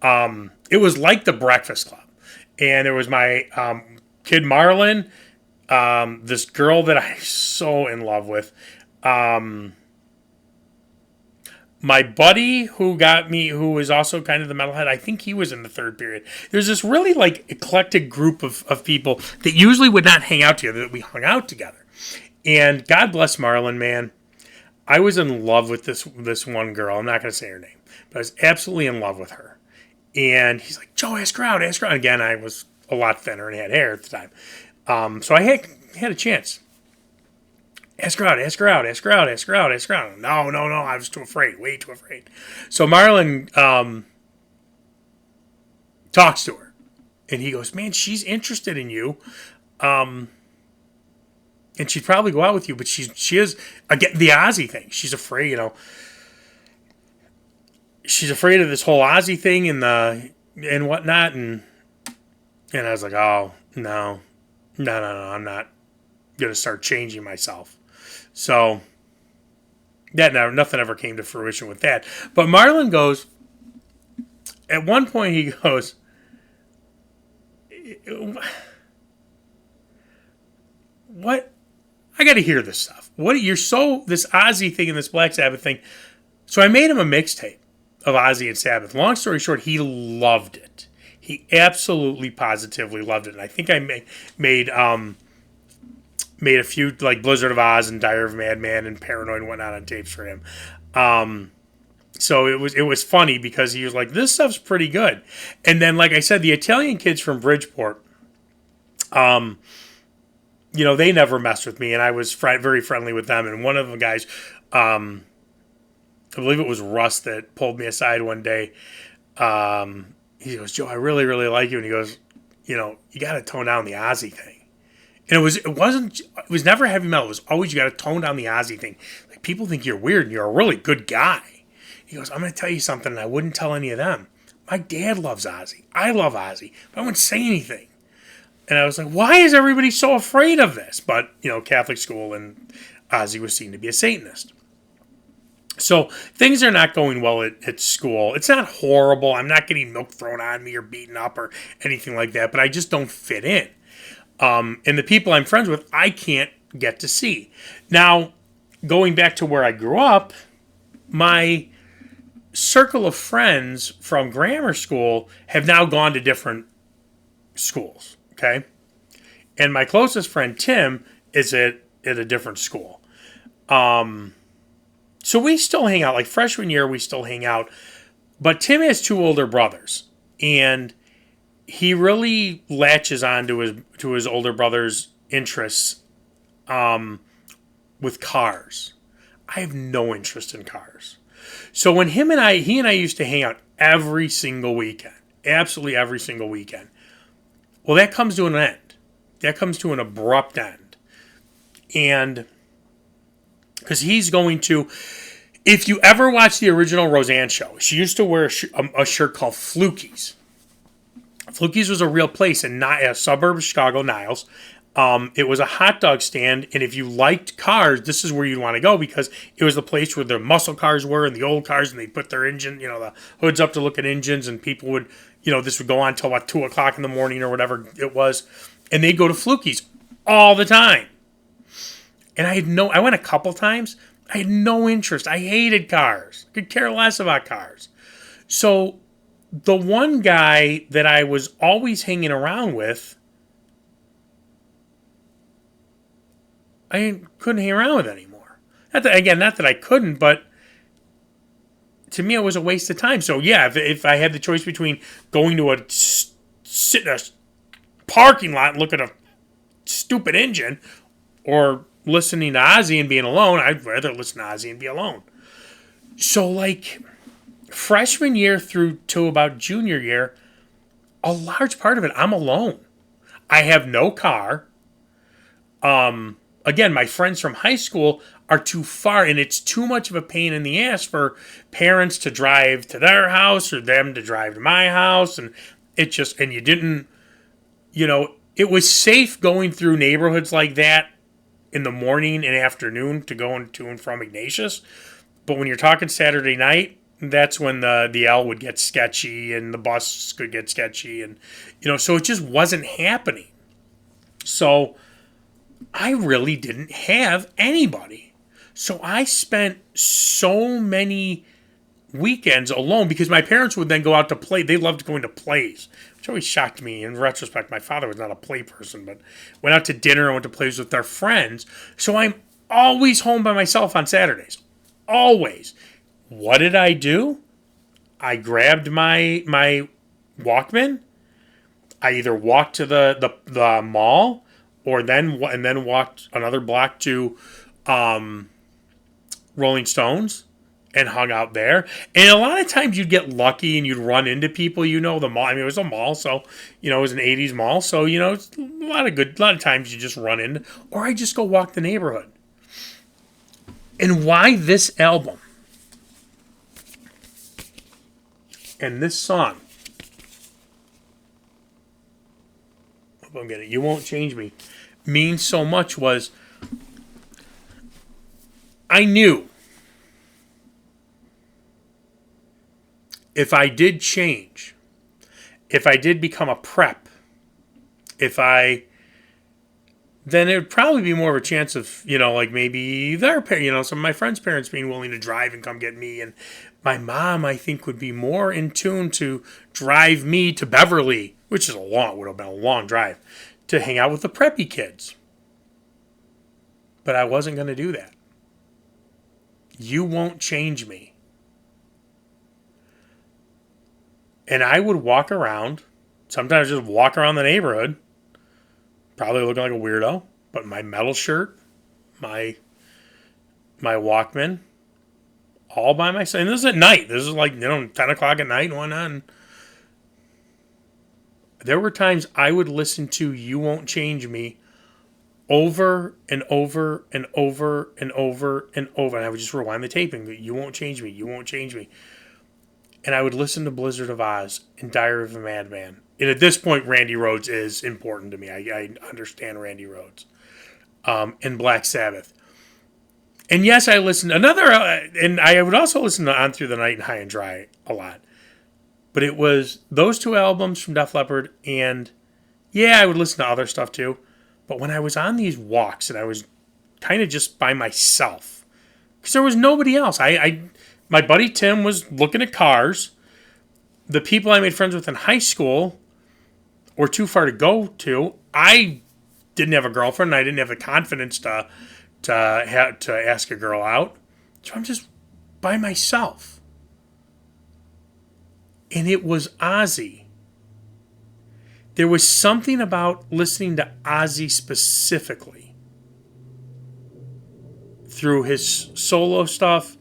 It was like the Breakfast Club. And there was my kid Marlon, this girl that I'm so in love with. My buddy who was also kind of the metalhead, I think he was in the third period. There's this really eclectic group of people that usually would not hang out together, that we hung out together. And God bless Marlon, man. I was in love with this one girl. I'm not going to say her name, but I was absolutely in love with her. And he's like, "Joe, ask her out, ask her out." Again, I was a lot thinner and had hair at the time. So I had a chance. Ask her out, ask her out, ask her out, ask her out, ask her out. No, I was too afraid, way too afraid. So Marlon talks to her, and he goes, "Man, she's interested in you, and she'd probably go out with you, but she is, again, the Ozzy thing. She's afraid, she's afraid of this whole Ozzy thing and whatnot." And I was like, "Oh, no, I'm not going to start changing myself." So nothing ever came to fruition with that. But Marlon goes, at one point he goes, "What? I got to hear this stuff. What? This Ozzy thing and this Black Sabbath thing." So I made him a mixtape of Ozzy and Sabbath. Long story short, he loved it. He absolutely, positively loved it. And I think I made a few, like Blizzard of Oz and Diary of a Madman and Paranoid and whatnot, on tapes for him. So it was funny because he was like, "This stuff's pretty good." And then, like I said, the Italian kids from Bridgeport, they never messed with me, and I was very friendly with them. And one of the guys, I believe it was Russ, that pulled me aside one day. He goes, "Joe, I really, really like you." And he goes, "You got to tone down the Ozzy thing." And it was never heavy metal. It was always, you got to tone down the Ozzy thing. Like, people think you're weird and you're a really good guy. He goes, "I'm going to tell you something, and I wouldn't tell any of them. My dad loves Ozzy. I love Ozzy, but I wouldn't say anything." And I was like, "Why is everybody so afraid of this?" But, Catholic school, and Ozzy was seen to be a Satanist. So things are not going well at school. It's not horrible. I'm not getting milk thrown on me or beaten up or anything like that, but I just don't fit in. And the people I'm friends with, I can't get to see. Now, going back to where I grew up, my circle of friends from grammar school have now gone to different schools. Okay. And my closest friend, Tim, is at a different school. So we still hang out. Like freshman year, we still hang out. But Tim has two older brothers. And he really latches on to his older brother's interests with cars. I have no interest in cars. So when he and I used to hang out every single weekend. Absolutely every single weekend. Well, that comes to an end. That comes to an abrupt end. And because he's going to, if you ever watch the original Roseanne show, she used to wear a shirt called Flukies. Flukies was a real place in a suburb of Chicago, Niles. It was a hot dog stand, and if you liked cars, this is where you'd want to go because it was the place where the muscle cars were and the old cars, and they'd put their engine, the hoods up to look at engines, and people would, this would go on until about 2 o'clock in the morning or whatever it was, and they'd go to Flukies all the time. And I went a couple times. I had no interest. I hated cars. Could care less about cars. So the one guy that I was always hanging around with, I couldn't hang around with anymore. Not that I couldn't, but to me it was a waste of time. So yeah, if I had the choice between going to sit in a parking lot and look at a stupid engine or listening to Ozzy and being alone, I'd rather listen to Ozzy and be alone. So like freshman year through to about junior year, a large part of it, I'm alone. I have no car. Again, my friends from high school are too far, and it's too much of a pain in the ass for parents to drive to their house or them to drive to my house. And you didn't, it was safe going through neighborhoods like that in the morning and afternoon to go to and from Ignatius. But when you're talking Saturday night, that's when the L would get sketchy and the bus could get sketchy. And, so it just wasn't happening. So I really didn't have anybody. So I spent so many weekends alone because my parents would then go out to play. They loved going to plays, which always shocked me. In retrospect, my father was not a play person, but went out to dinner and went to plays with their friends. So I'm always home by myself on Saturdays. Always. What did I do? I grabbed my Walkman. I either walked to the mall or then walked another block to Rolling Stones and hung out there. And a lot of times you'd get lucky and you'd run into people, the mall. I mean, it was a mall, so, it was an 80s mall. So, it's a lot of times you just run into, or I just go walk the neighborhood. And why this album and this song, hope I'm getting it, You Won't Change Me, means so much was I knew if I did change, if I did become a prep, then it would probably be more of a chance of, like maybe their parents, some of my friends' parents being willing to drive and come get me. And my mom, I think, would be more in tune to drive me to Beverly, which would have been a long drive, to hang out with the preppy kids. But I wasn't going to do that. You Won't Change Me. And I would walk around, sometimes just walk around the neighborhood, probably looking like a weirdo, but my metal shirt, my Walkman, all by myself. And this is at night. This is like, 10 o'clock at night and whatnot. And there were times I would listen to You Won't Change Me over and over and over and over and over. And I would just rewind the tape and go, You Won't Change Me, You Won't Change Me. And I would listen to Blizzard of Oz and Diary of a Madman. And at this point, Randy Rhoads is important to me. I understand Randy Rhoads. And Black Sabbath. And yes, I listened and I would also listen to On Through the Night and High and Dry a lot. But it was those two albums from Def Leppard, and yeah, I would listen to other stuff too. But when I was on these walks and I was kind of just by myself, Because there was nobody else. My buddy Tim was looking at cars. The people I made friends with in high school were too far to go to. I didn't have a girlfriend. I didn't have the confidence to ask a girl out. So I'm just by myself. And it was Ozzy. There was something about listening to Ozzy specifically through his solo stuff.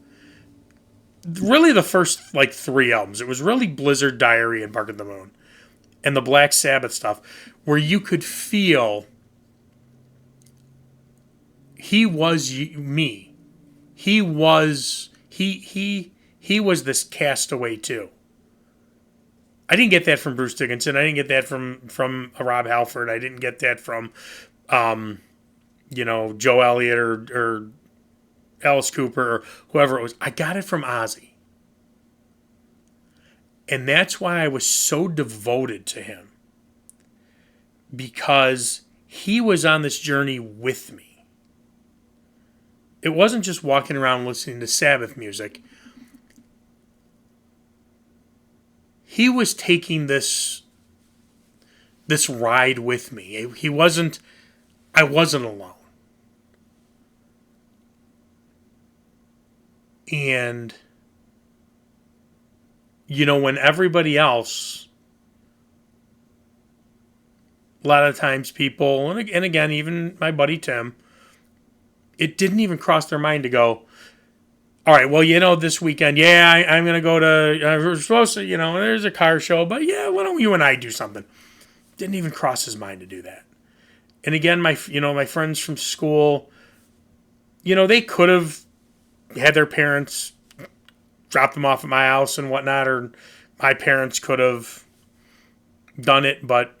Really the first like 3 albums. It was really Blizzard, Diary, and Bark at the Moon. And the Black Sabbath stuff where you could feel he was me. He was this castaway too. I didn't get that from Bruce Dickinson. I didn't get that from Rob Halford. I didn't get that from Joe Elliott or Alice Cooper or whoever it was. I got it from Ozzy. And that's why I was so devoted to him. Because he was on this journey with me. It wasn't just walking around listening to Sabbath music. He was taking this ride with me. I wasn't alone. And when everybody else, a lot of times people, and again, even my buddy Tim, it didn't even cross their mind to go, all right, well, this weekend, I'm going to go to, we're supposed to, there's a car show, but why don't you and I do something? Didn't even cross his mind to do that. And again, my friends from school, they could have had their parents drop them off at my house and whatnot, or my parents could have done it, but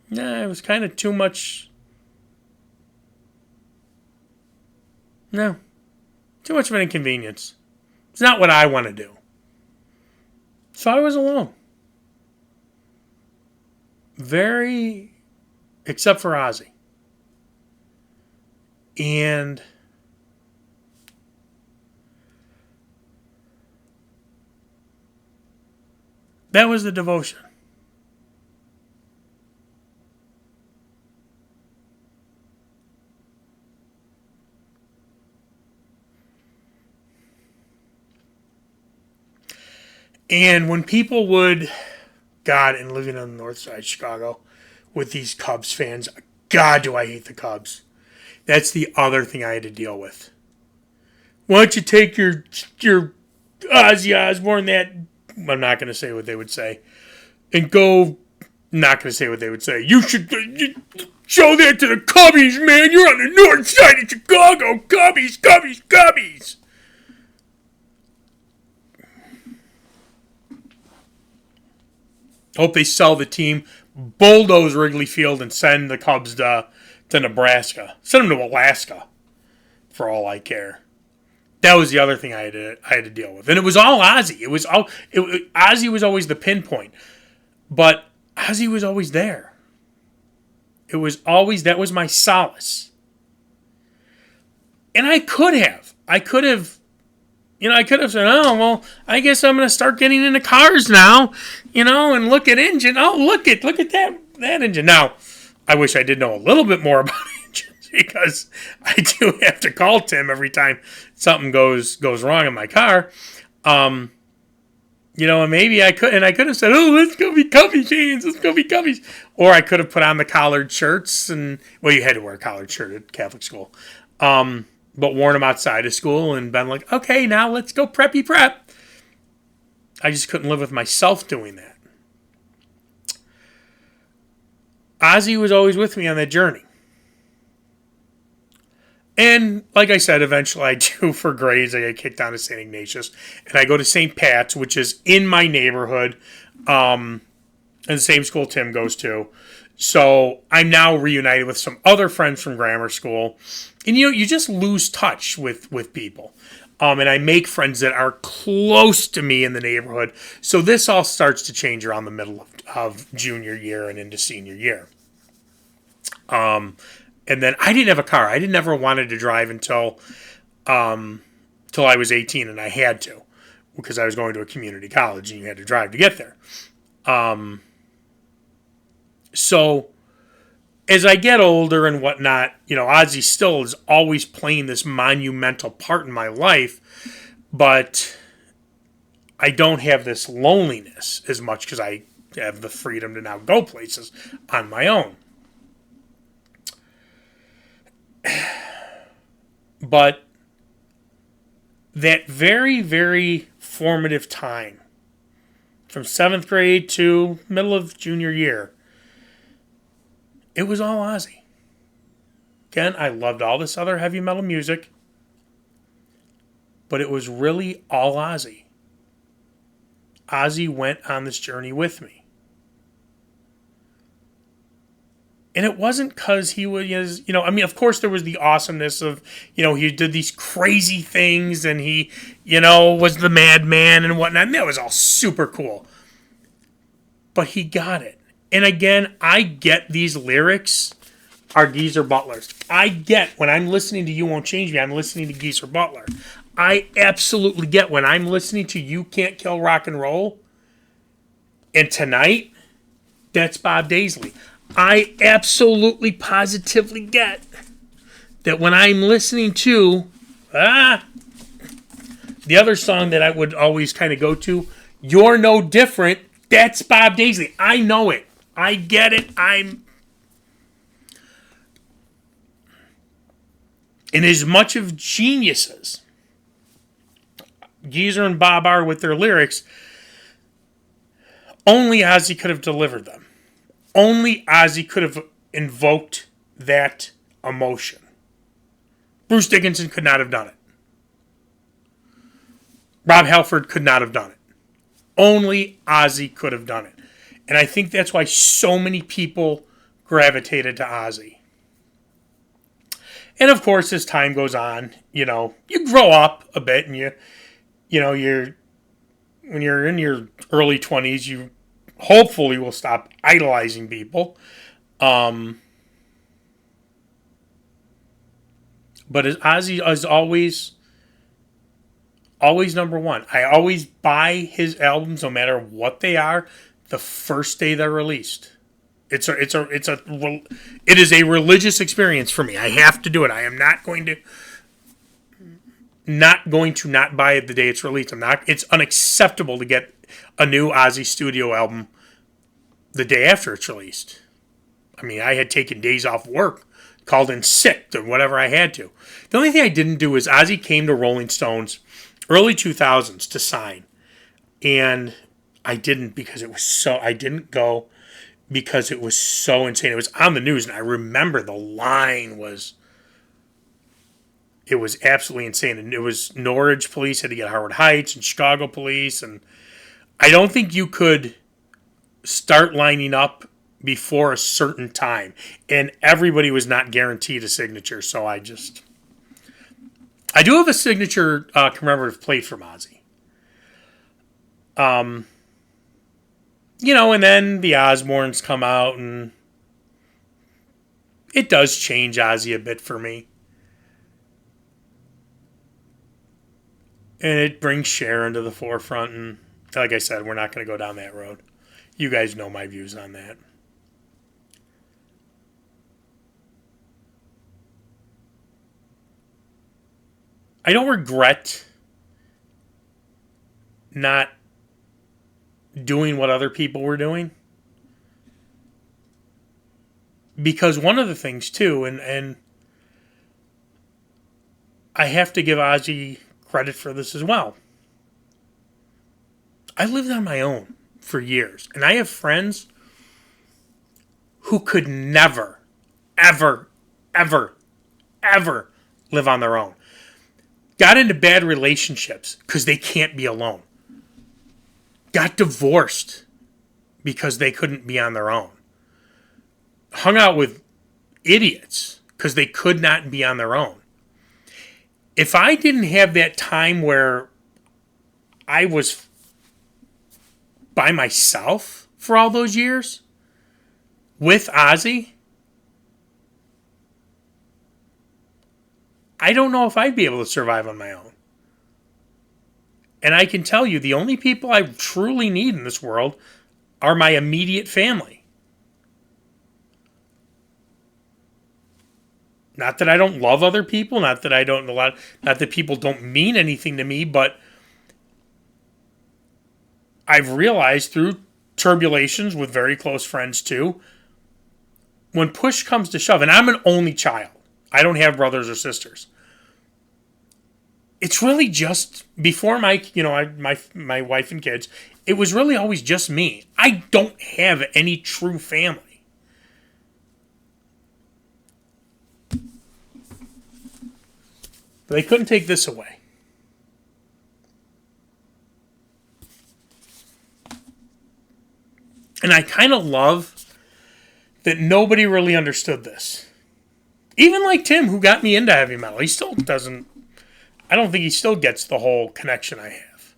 it was kind of too much. No, too much of an inconvenience. It's not what I want to do. So I was alone. Except for Ozzy. And that was the devotion. And when people would, and living on the north side of Chicago with these Cubs fans, God, do I hate the Cubs. That's the other thing I had to deal with. Why don't you take your Ozzy Osbourne, I'm not going to say what they would say, and go, not going to say what they would say. You should show that to the Cubbies, man. You're on the north side of Chicago. Cubbies, Cubbies, Cubbies. Hope they sell the team, bulldoze Wrigley Field, and send the Cubs to Nebraska. Send them to Alaska, for all I care. That was the other thing I had to deal with, and it was all Ozzy. Ozzy was always the pinpoint, but Ozzy was always there. That was my solace, and I could have said, oh, well, I guess I'm going to start getting into cars now, and look at engine. Oh, look at that engine. Now, I wish I did know a little bit more about engines because I do have to call Tim every time something goes wrong in my car. And maybe I could have said, oh, let's go be Cubby fans. Let's go be Cubbies. Or I could have put on the collared shirts you had to wear a collared shirt at Catholic school. But worn them outside of school and been like, okay, now let's go preppy prep. I just couldn't live with myself doing that. Ozzy was always with me on that journey. And like I said, eventually I do for grades. I get kicked down to St. Ignatius. And I go to St. Pat's, which is in my neighborhood. And the same school Tim goes to. So I'm now reunited with some other friends from grammar school. And you just lose touch with people. And I make friends that are close to me in the neighborhood. So this all starts to change around the middle of junior year and into senior year. And then I didn't have a car. I didn't ever wanted to drive till I was 18, and I had to because I was going to a community college and you had to drive to get there. So as I get older and whatnot, Ozzy still is always playing this monumental part in my life, but I don't have this loneliness as much because I have the freedom to now go places on my own. But that very, very formative time, from 7th grade to middle of junior year, it was all Ozzy. Again, I loved all this other heavy metal music, but it was really all Ozzy. Ozzy went on this journey with me. And it wasn't because he was, of course there was the awesomeness of, he did these crazy things and he, was the madman and whatnot. And that was all super cool. But he got it. And again, I get these lyrics are Geezer Butler's. I get when I'm listening to You Won't Change Me, I'm listening to Geezer Butler. I absolutely get when I'm listening to You Can't Kill Rock and Roll and Tonight, that's Bob Daisley. I absolutely positively get that when I'm listening to the other song that I would always kind of go to, You're No Different, that's Bob Daisley. I know it. I get it. And as much of geniuses Geezer and Bob are with their lyrics, only Ozzy could have delivered them. Only Ozzy could have invoked that emotion. Bruce Dickinson could not have done it. Rob Halford could not have done it. Only Ozzy could have done it. And I think that's why so many people gravitated to Ozzy. And of course, as time goes on, you grow up a bit and when you're in your early 20s, you hopefully will stop idolizing people. But as Ozzy is always number one. I always buy his albums, no matter what they are, the first day they're released. It is a religious experience for me. I have to do it. I am not going to not buy it the day it's released. It's unacceptable to get a new Ozzy studio album the day after it's released. I mean, I had taken days off work, called in sick, or whatever I had to. The only thing I didn't do is Ozzy came to Rolling Stones early 2000s to sign. And I didn't I didn't go because it was so insane. It was on the news, and I remember the line was absolutely insane. And it was Norwich police had to get Howard Heights and Chicago police. And I don't think you could start lining up before a certain time. And everybody was not guaranteed a signature. So I do have a signature commemorative plate from Ozzy. And then the Osbournes come out, and it does change Ozzy a bit for me. And it brings Sharon to the forefront, and like I said, we're not going to go down that road. You guys know my views on that. I don't regret not doing what other people were doing. Because one of the things, too, and I have to give Ozzy credit for this as well. I lived on my own for years. And I have friends who could never, ever, ever, ever live on their own. Got into bad relationships because they can't be alone. Got divorced because they couldn't be on their own. Hung out with idiots because they could not be on their own. If I didn't have that time where I was by myself for all those years with Ozzy, I don't know if I'd be able to survive on my own. And I can tell you, the only people I truly need in this world are my immediate family. Not that I don't love other people, not that I don't not that people don't mean anything to me, but I've realized through turbulations with very close friends too, when push comes to shove, and I'm an only child, I don't have brothers or sisters. It's really just before my wife and kids. It was really always just me. I don't have any true family. But they couldn't take this away. And I kind of love that nobody really understood this. Even like Tim, who got me into heavy metal, he still doesn't. I don't think he still gets the whole connection I have.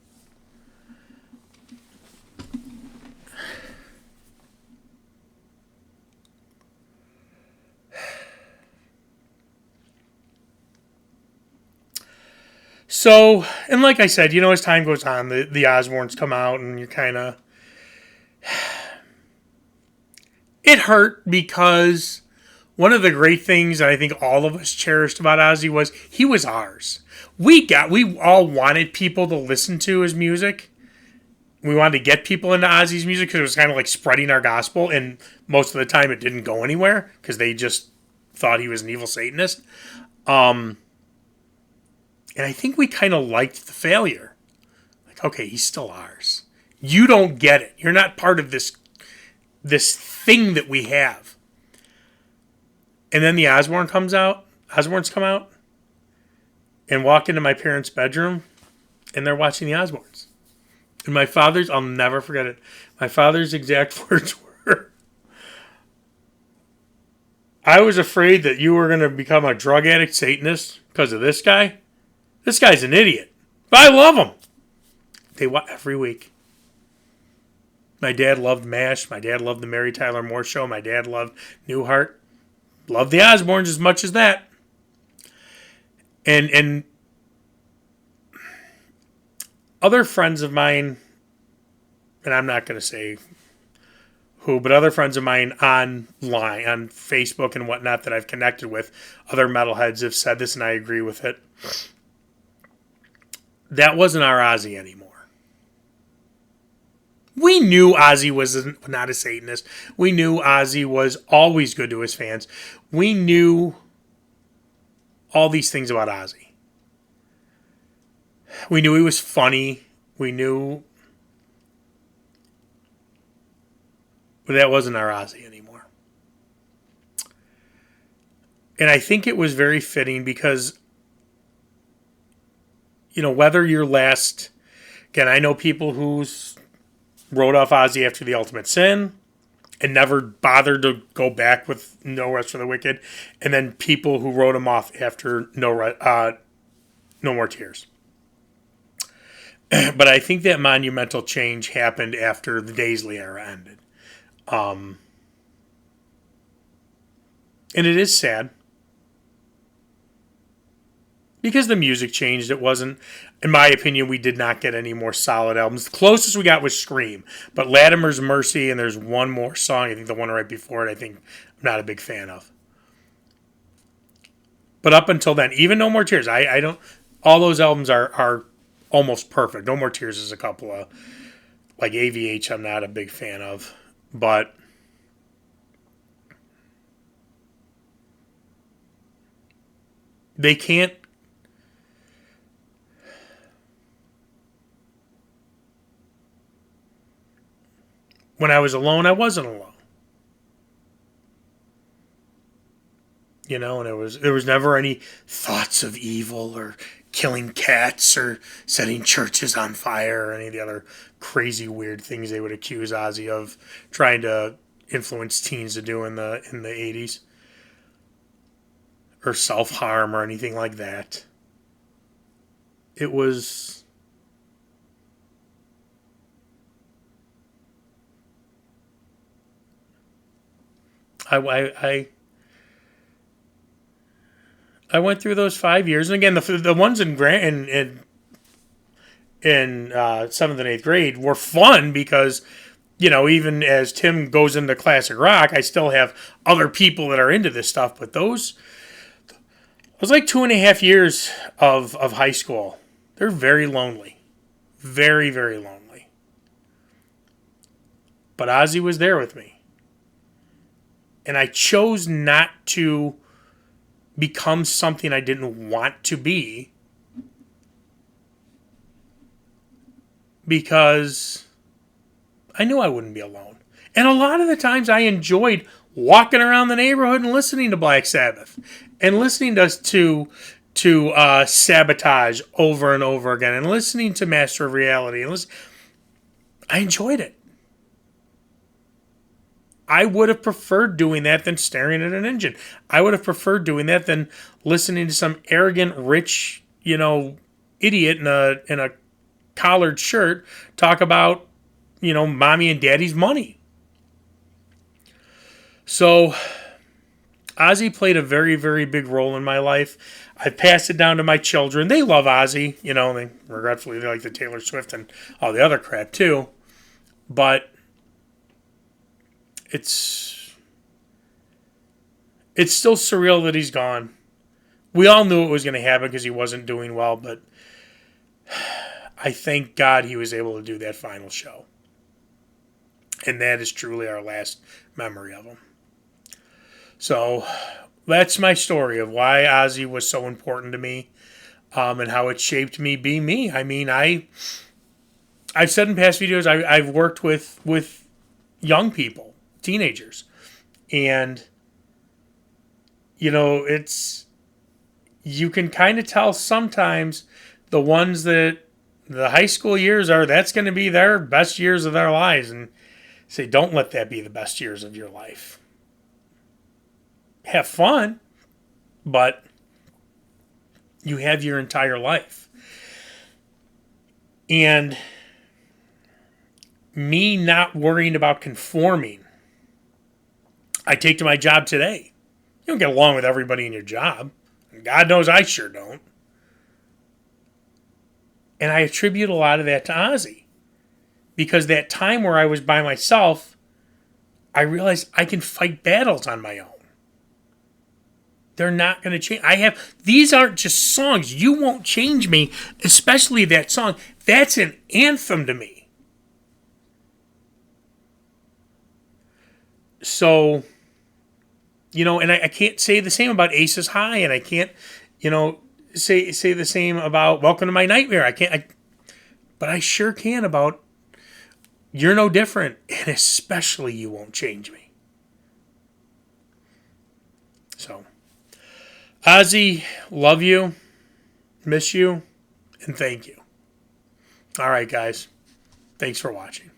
So, and like I said, as time goes on, the Osbournes come out, and you're kind of. It hurt because one of the great things that I think all of us cherished about Ozzy was he was ours. We all wanted people to listen to his music. We wanted to get people into Ozzy's music because it was kind of like spreading our gospel, and most of the time it didn't go anywhere because they just thought he was an evil Satanist. And I think we kind of liked the failure. Like, okay, he's still ours. You don't get it. You're not part of this thing that we have. And then the Osbournes come out and walk into my parents' bedroom, and they're watching the Osbournes. And I'll never forget it. My father's exact words were, I was afraid that you were going to become a drug addict Satanist because of this guy. This guy's an idiot. But I love him. They watch every week. My dad loved MASH. My dad loved the Mary Tyler Moore Show. My dad loved Newhart. Loved the Osbournes as much as that. And other friends of mine, and I'm not going to say who, but other friends of mine online, on Facebook and whatnot that I've connected with, other metalheads have said this, and I agree with it. That wasn't our Ozzy anymore. We knew Ozzy was not a Satanist. We knew Ozzy was always good to his fans. We knew all these things about Ozzy. We knew he was funny. We knew that wasn't our Ozzy anymore. And I think it was very fitting because, whether your last... Again, I know people who wrote off Ozzy after The Ultimate Sin and never bothered to go back with No Rest for the Wicked, and then people who wrote him off after No More Tears. But I think that monumental change happened after the Daisley era ended. And it is sad. Because the music changed. It wasn't, in my opinion, we did not get any more solid albums. The closest we got was Scream. But Latimer's Mercy, and there's one more song, I think the one right before it, I think I'm not a big fan of. But up until then, even No More Tears, I don't, all those albums are almost perfect. No More Tears is a couple of, like AVH, I'm not a big fan of. But they can't. When I was alone, I wasn't alone. And there was never any thoughts of evil or killing cats or setting churches on fire or any of the other crazy weird things they would accuse Ozzy of trying to influence teens to do in the 80s. Or self-harm or anything like that. It was... I went through those 5 years, and again, the ones in seventh and eighth grade were fun because, even as Tim goes into classic rock, I still have other people that are into this stuff. But those it was like 2.5 years of high school. They're very lonely, very very lonely. But Ozzy was there with me, and I chose not to become something I didn't want to be because I knew I wouldn't be alone. And a lot of the times I enjoyed walking around the neighborhood and listening to Black Sabbath and listening to Sabotage over and over again and listening to Master of Reality. I enjoyed it. I would have preferred doing that than staring at an engine. I would have preferred doing that than listening to some arrogant, rich, idiot in a collared shirt talk about, mommy and daddy's money. So Ozzy played a very, very big role in my life. I passed it down to my children. They love Ozzy. They regretfully they like the Taylor Swift and all the other crap too. But it's still surreal that he's gone. We all knew it was going to happen because he wasn't doing well, but I thank God he was able to do that final show. And that is truly our last memory of him. So that's my story of why Ozzy was so important to me, and how it shaped me being me. I mean, I've said in past videos, I've worked with young people, teenagers, and you can kind of tell sometimes the ones that the high school years that's going to be their best years of their lives, and say, don't let that be the best years of your life. Have fun, but you have your entire life. And me not worrying about conforming, I take to my job today. You don't get along with everybody in your job. God knows I sure don't. And I attribute a lot of that to Ozzy. Because that time where I was by myself, I realized I can fight battles on my own. They're not going to change. These aren't just songs. You won't change me, especially that song. That's an anthem to me. So, and I can't say the same about Aces High, and I can't, say the same about Welcome to My Nightmare. But I sure can about You're No Different, and especially You Won't Change Me. So, Ozzy, love you, miss you, and thank you. All right, guys. Thanks for watching.